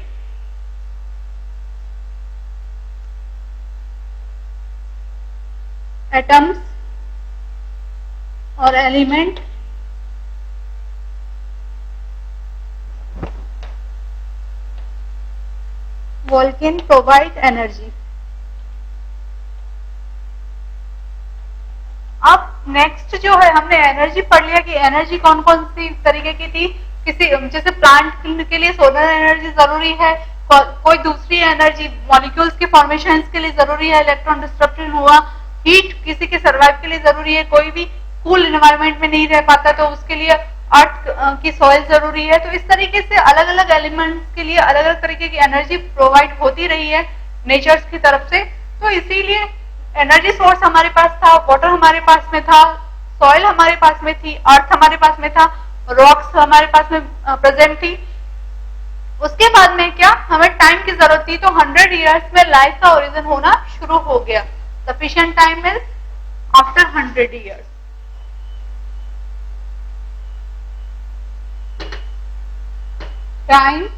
एटम्स और एलिमेंट वॉल्केन प्रोवाइड एनर्जी। अब नेक्स्ट जो है, हमने एनर्जी पढ़ लिया कि एनर्जी कौन कौन सी तरीके की थी। किसी जैसे प्लांट के लिए सोलर एनर्जी जरूरी है, कोई दूसरी एनर्जी मॉलिक्यूल्स के फॉर्मेशन के लिए जरूरी है, इलेक्ट्रॉन डिस्ट्रप्शन हुआ, हीट किसी के सर्वाइव के लिए जरूरी है, कोई भी कूल एनवायरमेंट में नहीं रह पाता तो उसके लिए अर्थ की सॉइल जरूरी है। तो इस तरीके से अलग अलग एलिमेंट्स के लिए अलग अलग तरीके की एनर्जी प्रोवाइड होती रही है नेचर्स की तरफ से। तो इसीलिए एनर्जी सोर्स हमारे पास था, वाटर हमारे पास में था, सॉइल हमारे पास में थी, अर्थ हमारे पास में था, रॉक्स हमारे पास में प्रेजेंट थी। उसके बाद में क्या, हमें टाइम की जरूरत थी, तो 100 ईयर्स में लाइफ का ओरिजिन होना शुरू हो गया। Sufficient time is after 100 years. Time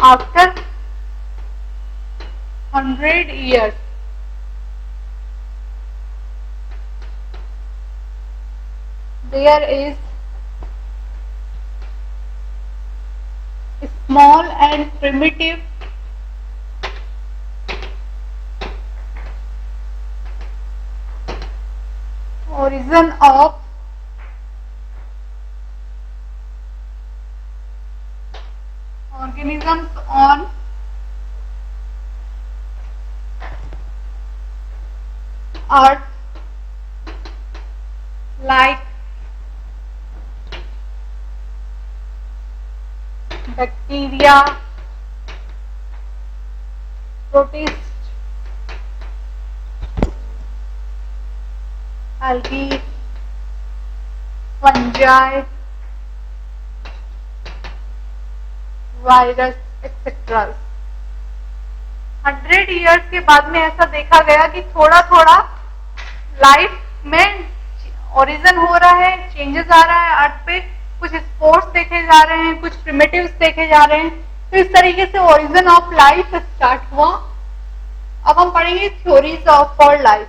after 100 years, there is small and primitive origin of organisms on earth, like bacteria, protists, algae, fungi, virus etcetera. 100 years के बाद में ऐसा देखा गया कि थोड़ा थोड़ा लाइफ में ओरिजिन हो रहा है, चेंजेस आ रहा है अर्थ पे, कुछ स्पोर्ट्स देखे जा रहे हैं, कुछ प्रिमिटिव्स देखे जा रहे हैं। तो इस तरीके से ओरिजिन ऑफ लाइफ स्टार्ट हुआ। अब हम पढ़ेंगे थ्योरीज ऑफ फॉर लाइफ।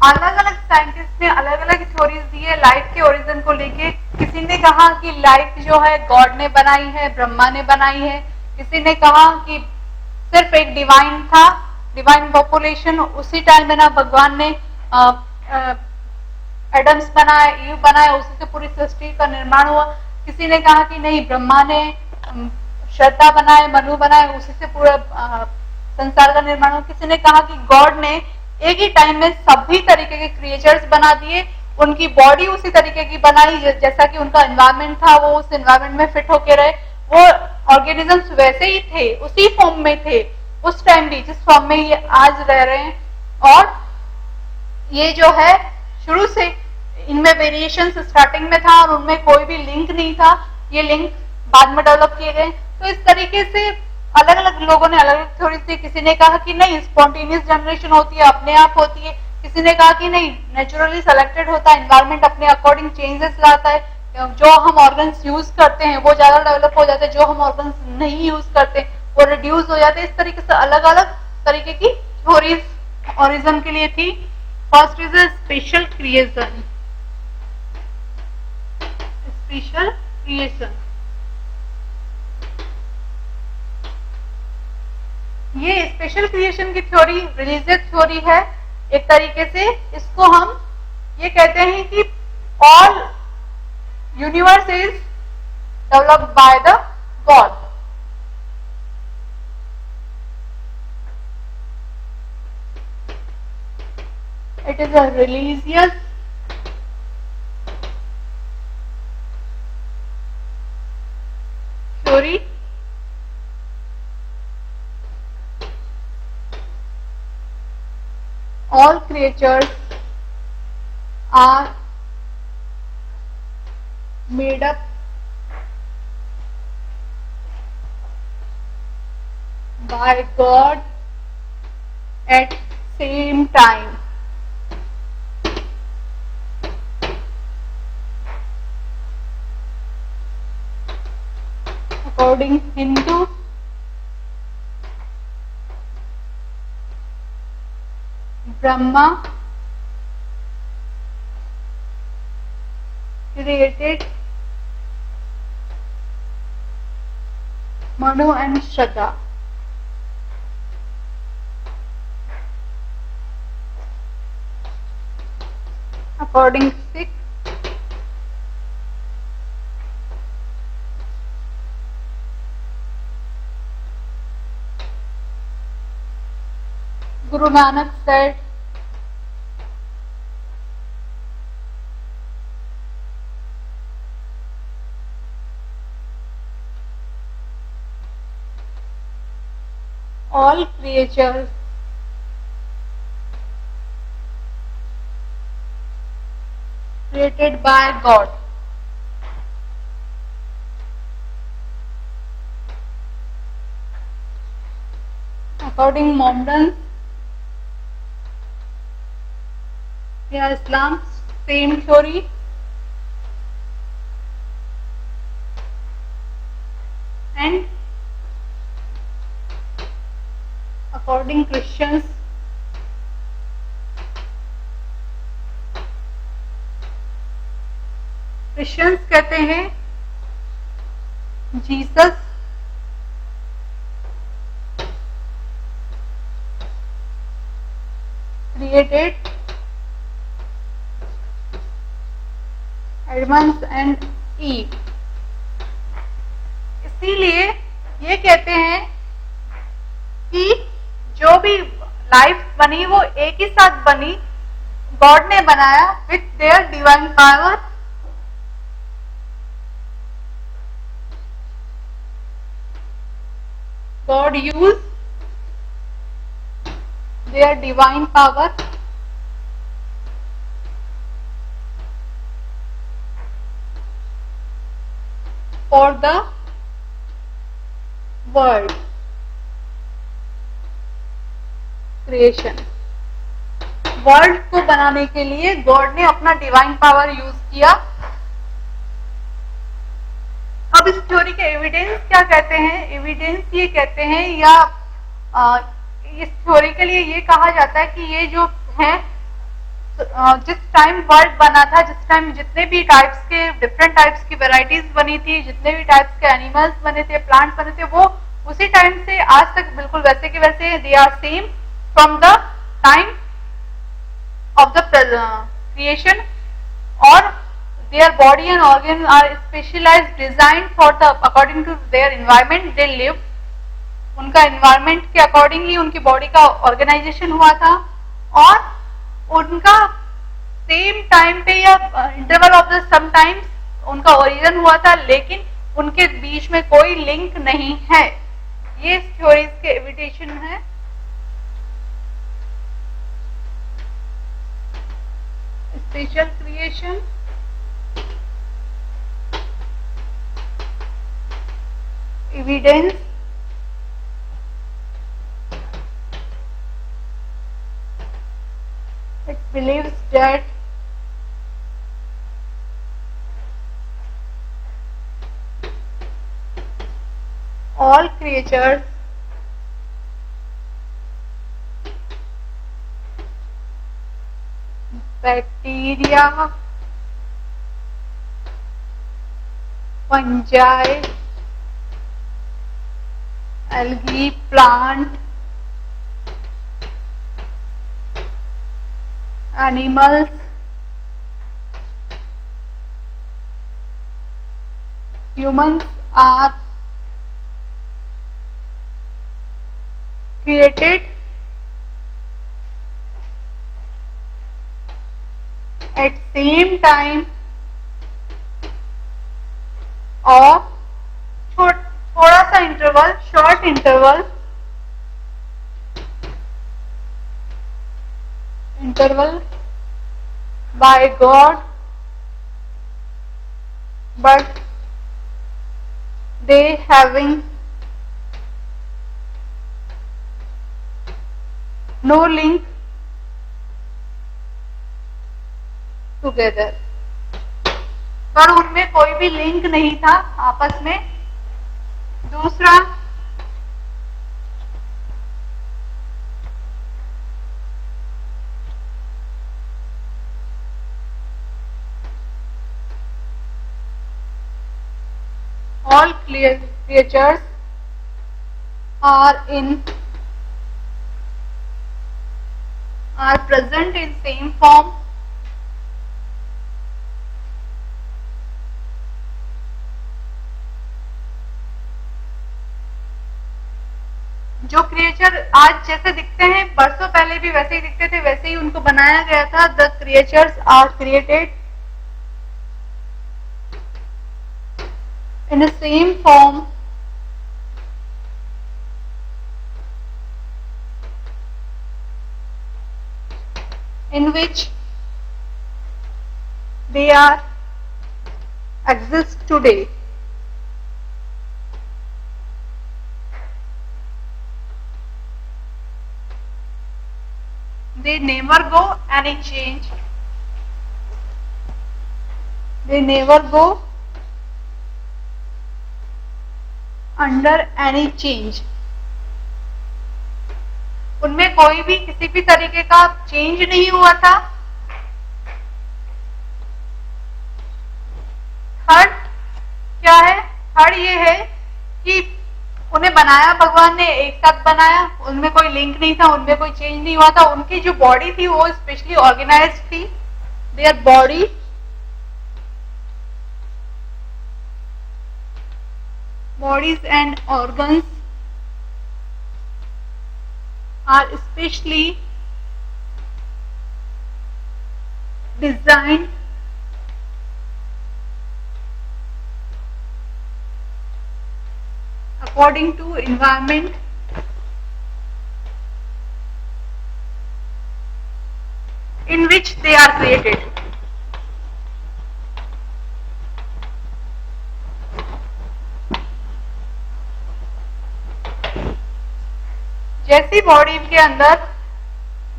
अलग अलग साइंटिस्ट ने अलग अलग थ्योरीज दी है लाइफ के ओरिजिन को लेके। किसी ने कहा कि लाइफ जो है गॉड ने बनाई है, ब्रह्मा ने बनाई है। किसी ने कहा कि सिर्फ एक डिवाइन था, डिवाइन पॉपुलेशन, उसी टाइम में ना भगवान ने एडम्स बनाया, ईव बनाया, उसी से पूरी सृष्टि का निर्माण हुआ। किसी ने कहा कि नहीं, ब्रह्मा ने श्रद्धा बनाए, मनु बनाए, उसी से पूरा संसार का निर्माण हुआ। किसी ने कहा कि गॉड ने एक ही टाइम में सभी तरीके के क्रिएचर्स बना दिए, उनकी बॉडी उसी तरीके की बनाई जैसा कि उनका एनवायरमेंट था, वो उस एनवायरमेंट में फिट होके रहे। वो ऑर्गेनिजम्स वैसे ही थे, उसी फॉर्म में थे उस टाइम भी जिस फॉर्म में ये आज रह रहे हैं। और ये जो है शुरू से इनमें वेरिएशन स्टार्टिंग में था और उनमें कोई भी लिंक नहीं था, ये लिंक बाद में डेवलप किए गए। तो इस तरीके से अलग अलग लोगों ने अलग अलग थ्योरी दी। किसी ने कहा कि नहीं, स्पॉन्टेनियस जनरेशन होती है, अपने आप होती है। किसी ने कहा कि नहीं, नेचुरली सेलेक्टेड होता है, एनवायरमेंट अपने अकॉर्डिंग चेंजेस लाता है। जो हम ऑर्गन्स यूज करते हैं वो ज्यादा डेवलप हो जाते हैं, जो हम ऑर्गन्स नहीं यूज करते वो रिड्यूस हो जाते हैं। इस तरीके से अलग अलग तरीके की थ्योरीज ओरिजिन के लिए थी। First is a special creation. Special creation, ये स्पेशल क्रिएशन की थ्योरी रिलीजियस थ्योरी है एक तरीके से। इसको हम ये कहते हैं कि all universe is developed by the God. It is a religious theory. All creatures are made up by God at same time. According Hindu, Brahma created Manu and Shraddha. According to Sikh, Guru Nanak said, all creatures created by God. According Mohammedan या Islam, same theory. And according Christians, कहते हैं Jesus created Adam and Eve. इसीलिए ये कहते हैं कि जो भी लाइफ बनी वो एक ही साथ बनी, गॉड ने बनाया with their divine power. God used their divine power for the world creation. World को बनाने के लिए गॉड ने अपना डिवाइन पावर यूज किया. अब इस थ्योरी के एविडेंस क्या कहते हैं? एविडेंस ये कहते हैं या इस थ्योरी के लिए ये कहा जाता है कि ये जो है जिस टाइम वर्ल्ड बना था, जिस टाइम जितने भी टाइप्स के डिफरेंट टाइप्स की वेराइटीज बनी थी, जितने भी टाइप्स के एनिमल्स बने थे, प्लांट्स बने थे, वो उसी टाइम से आज तक बिल्कुल वैसे के वैसे they are same from the time of the creation, or their body and organ are specialized designed for the according to their environment they live. उनका environment के accordingly उनकी body का organization हुआ था और उनका same time पे या interval of the sometimes उनका origin हुआ था, लेकिन उनके बीच में कोई link नहीं है. ये इस theories के evidences है. Spatial creation, evidence, it believes that all creatures bacteria, fungi, algae, plant, animals, humans are created at same time और थोड़ा सा interval, short interval by God, but they having no link together. पर उनमें कोई भी link नहीं था आपस में. दूसरा, all creatures are present in same form. जो क्रिएचर आज जैसे दिखते हैं, बरसों पहले भी वैसे ही दिखते थे, वैसे ही उनको बनाया गया था. The creatures are created in the same form in which they are exist today. They never go any change. They never go under any change. उनमें कोई भी किसी भी तरीके का चेंज नहीं हुआ था. थर्ड क्या है? थर्ड ये है कि उन्हें बनाया भगवान ने, एक साथ बनाया, उनमें कोई लिंक नहीं था, उनमें कोई चेंज नहीं हुआ था. उनकी जो बॉडी थी वो स्पेशली ऑर्गेनाइज्ड थी. Their body bodies and organs are specially designed according to environment in which they are created. जैसी बॉडी के अंदर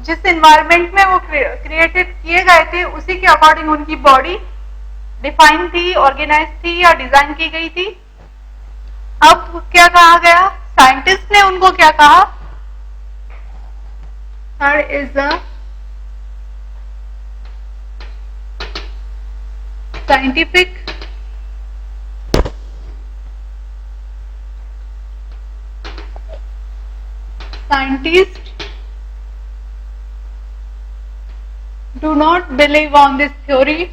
जिस एनवायरनमेंट में वो क्रिएटेड किए गए थे उसी के अकॉर्डिंग उनकी बॉडी डिफाइन थी, ऑर्गेनाइज थी या डिजाइन की गई थी. अब क्या कहा गया? साइंटिस्ट ने उनको क्या कहा? Third is the scientific scientists do not believe on this theory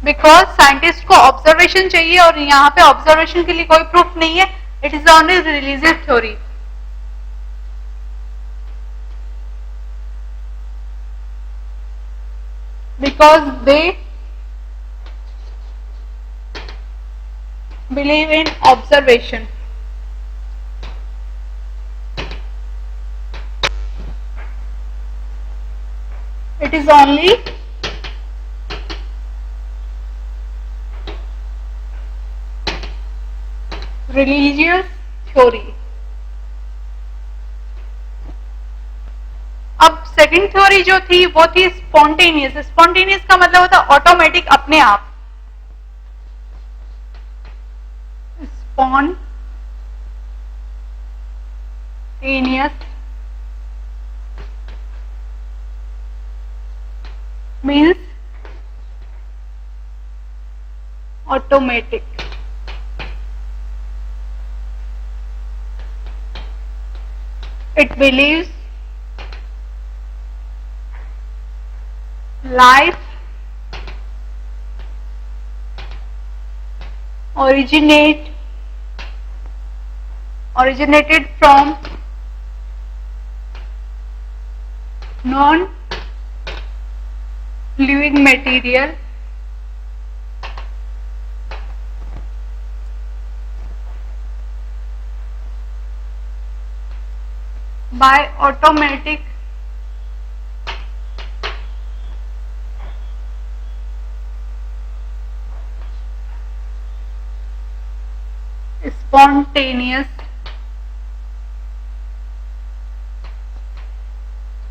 because scientist को ऑब्जर्वेशन चाहिए और यहाँ पे ऑब्जर्वेशन के लिए कोई प्रूफ नहीं है. It is only religious theory. Because they believe in observation. It is only religious theory. अब सेकंड थ्योरी जो थी वो थी स्पॉन्टेनियस. स्पॉन्टेनियस का मतलब होता है ऑटोमेटिक, अपने आप. Spontaneous means automatic. It believes life originated from non-living material by automatic spontaneous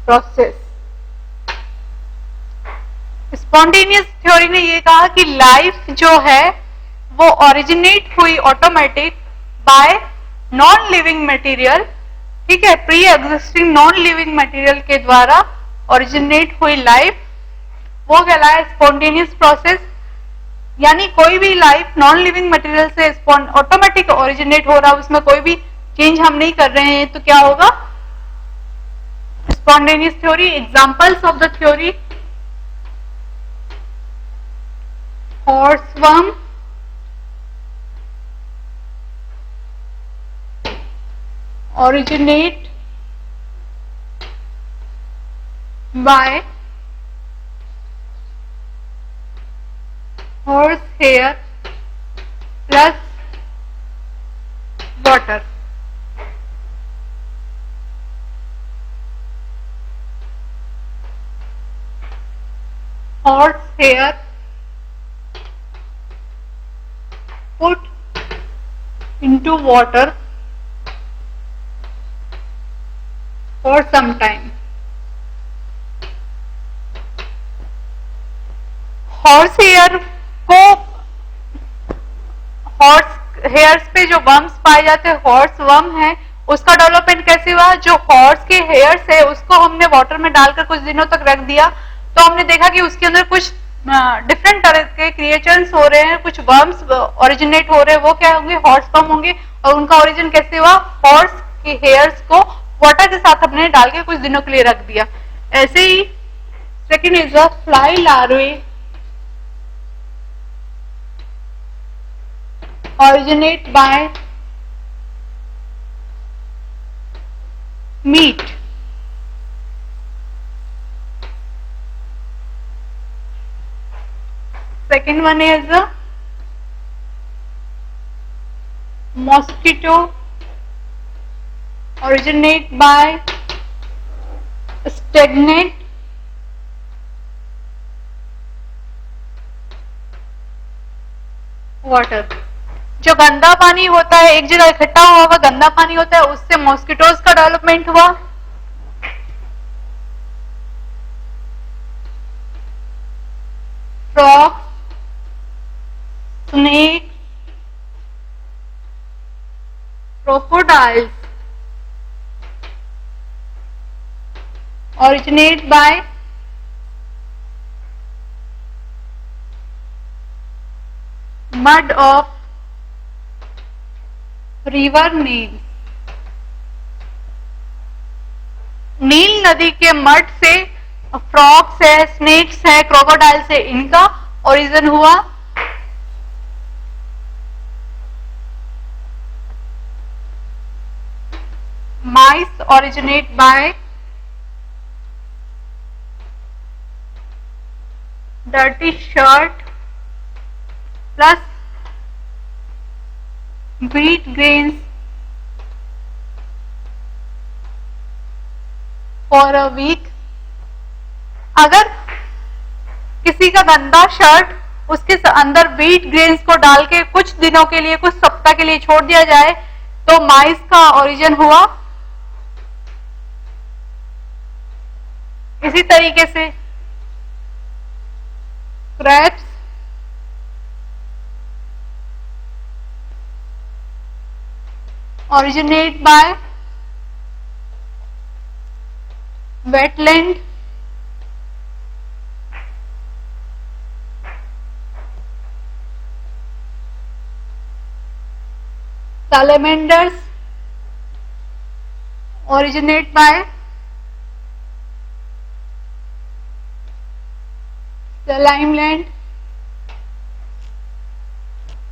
process. Spontaneous theory ने ये कहा कि लाइफ जो है वो ओरिजिनेट हुई automatic bye non living material. ठीक है, pre existing non living material के द्वारा ओरिजिनेट हुई लाइफ, वो कहलाया स्पॉन्टेनियस प्रोसेस. यानी कोई भी लाइफ नॉन लिविंग मटेरियल से ऑटोमेटिक ओरिजिनेट हो रहा है, उसमें कोई भी चेंज हम नहीं कर रहे हैं, तो क्या होगा? Spontaneous theory. Examples of the theory: horseworm, originate by horse hair plus water. Horse hair put into water for some time. Horse hair को, हॉर्स हेयर्स पे जो वर्म्स पाए जाते हैं, हॉर्स वर्म है, उसका डेवलपमेंट कैसे हुआ? जो हॉर्स के हेयर्स है उसको हमने वाटर में डालकर कुछ दिनों तक रख दिया, तो हमने देखा कि उसके अंदर कुछ डिफरेंट तरह के क्रिएचर्स हो रहे हैं, कुछ वर्म्स ओरिजिनेट हो रहे हैं। वो क्या होंगे? हॉर्स वर्म होंगे। और उनका ओरिजिन कैसे हुआ? हॉर्स के हेयर्स को वाटर के साथ हमने डाल के कुछ दिनों के लिए रख दिया। ऐसे ही second is a fly larvae originate by meat. Second one is a mosquito originate by stagnant water. जो गंदा पानी होता है, एक जगह इकट्ठा हुआ हुआ गंदा पानी होता है, उससे मॉस्किटोज का डेवलपमेंट हुआ। Frog, snake, crocodiles originate by mud of river Nile. Nile नदी के मड से फ्रॉग्स है, स्नेक्स है, क्रोकोडाइल्स है, इनका ओरिजिन हुआ। Mice originate by dirty shirt plus wheat grains for a week। अगर किसी का गंदा शर्ट उसके अंदर व्हीट ग्रेन्स को डाल के कुछ दिनों के लिए, कुछ सप्ताह के लिए छोड़ दिया जाए, तो माइस का ओरिजिन हुआ। इसी तरीके से crabs originate by wetland salamanders originate by saline land।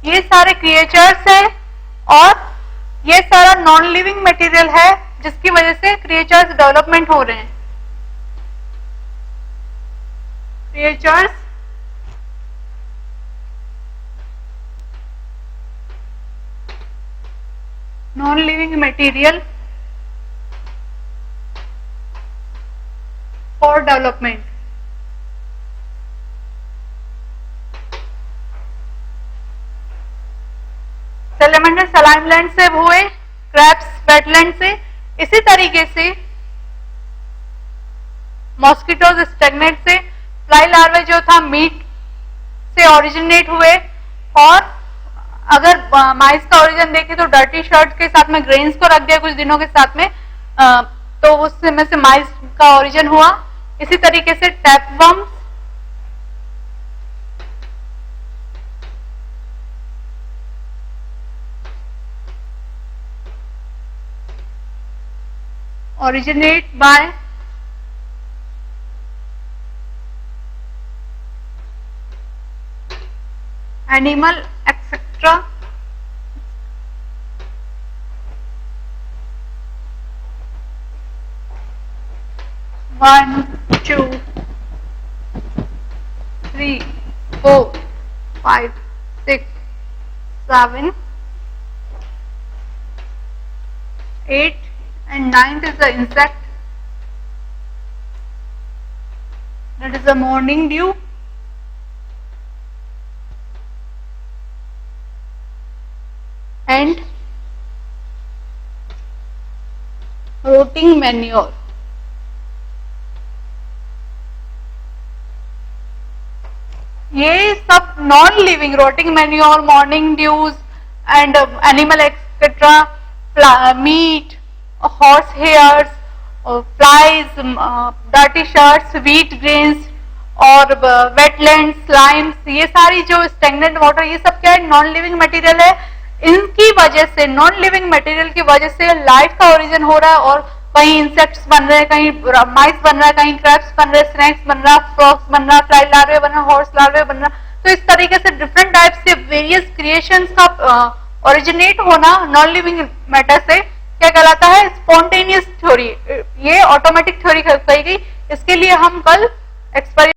ये सारे क्रिएचर्स हैं और ये सारा नॉन लिविंग मटेरियल है जिसकी वजह से क्रिएचर्स डेवलपमेंट हो रहे हैं। Creatures non living material for development. Salamander slime land से हुए, क्रैब्स वेटलैंड से। इसी तरीके से मॉस्किटोज स्टैग्नेट से, फ्लाई लार्वे जो था मीट से ओरिजिनेट हुए। और अगर माइस का ओरिजिन देखें तो डर्टी शर्ट के साथ में ग्रेन्स को रख दिया कुछ दिनों के साथ में, तो उसमें से माइस का ओरिजिन हुआ। इसी तरीके से टैपवर्म्स, originate by animal etc. 1 2 3 4 5 6 7 8 and 9th is the insect, that is the morning dew. And rotting manure. ये सब non living, rotting manure, morning dews and animal etcetera, meat, horse hairs, flies, dirty shirts, wheat grains और wetland slimes, ये सारी जो stagnant water, ये सब क्या है, नॉन लिविंग मटेरियल है. इनकी वजह से, नॉन लिविंग मटेरियल की वजह से लाइफ का ओरिजिन हो रहा है. और कहीं इंसेक्ट्स बन रहे हैं, कहीं माइस बन रहा है, कहीं क्रैब्स बन रहे हैं, स्नैक्स बन रहा है, फ्रॉक्स बन रहा है, फ्लाई लार्वे बन रहा है, हॉर्स लार्वे बन रहा है. तो इस तरीके से डिफरेंट टाइप से वेरियस क्रिएशंस का ओरिजिनेट होना नॉन लिविंग मैटर से क्या कहलाता है, स्पॉन्टेनियस थ्योरी. ये ऑटोमेटिक थ्योरी कही गई. इसके लिए हम कल एक्सपेरिमेंट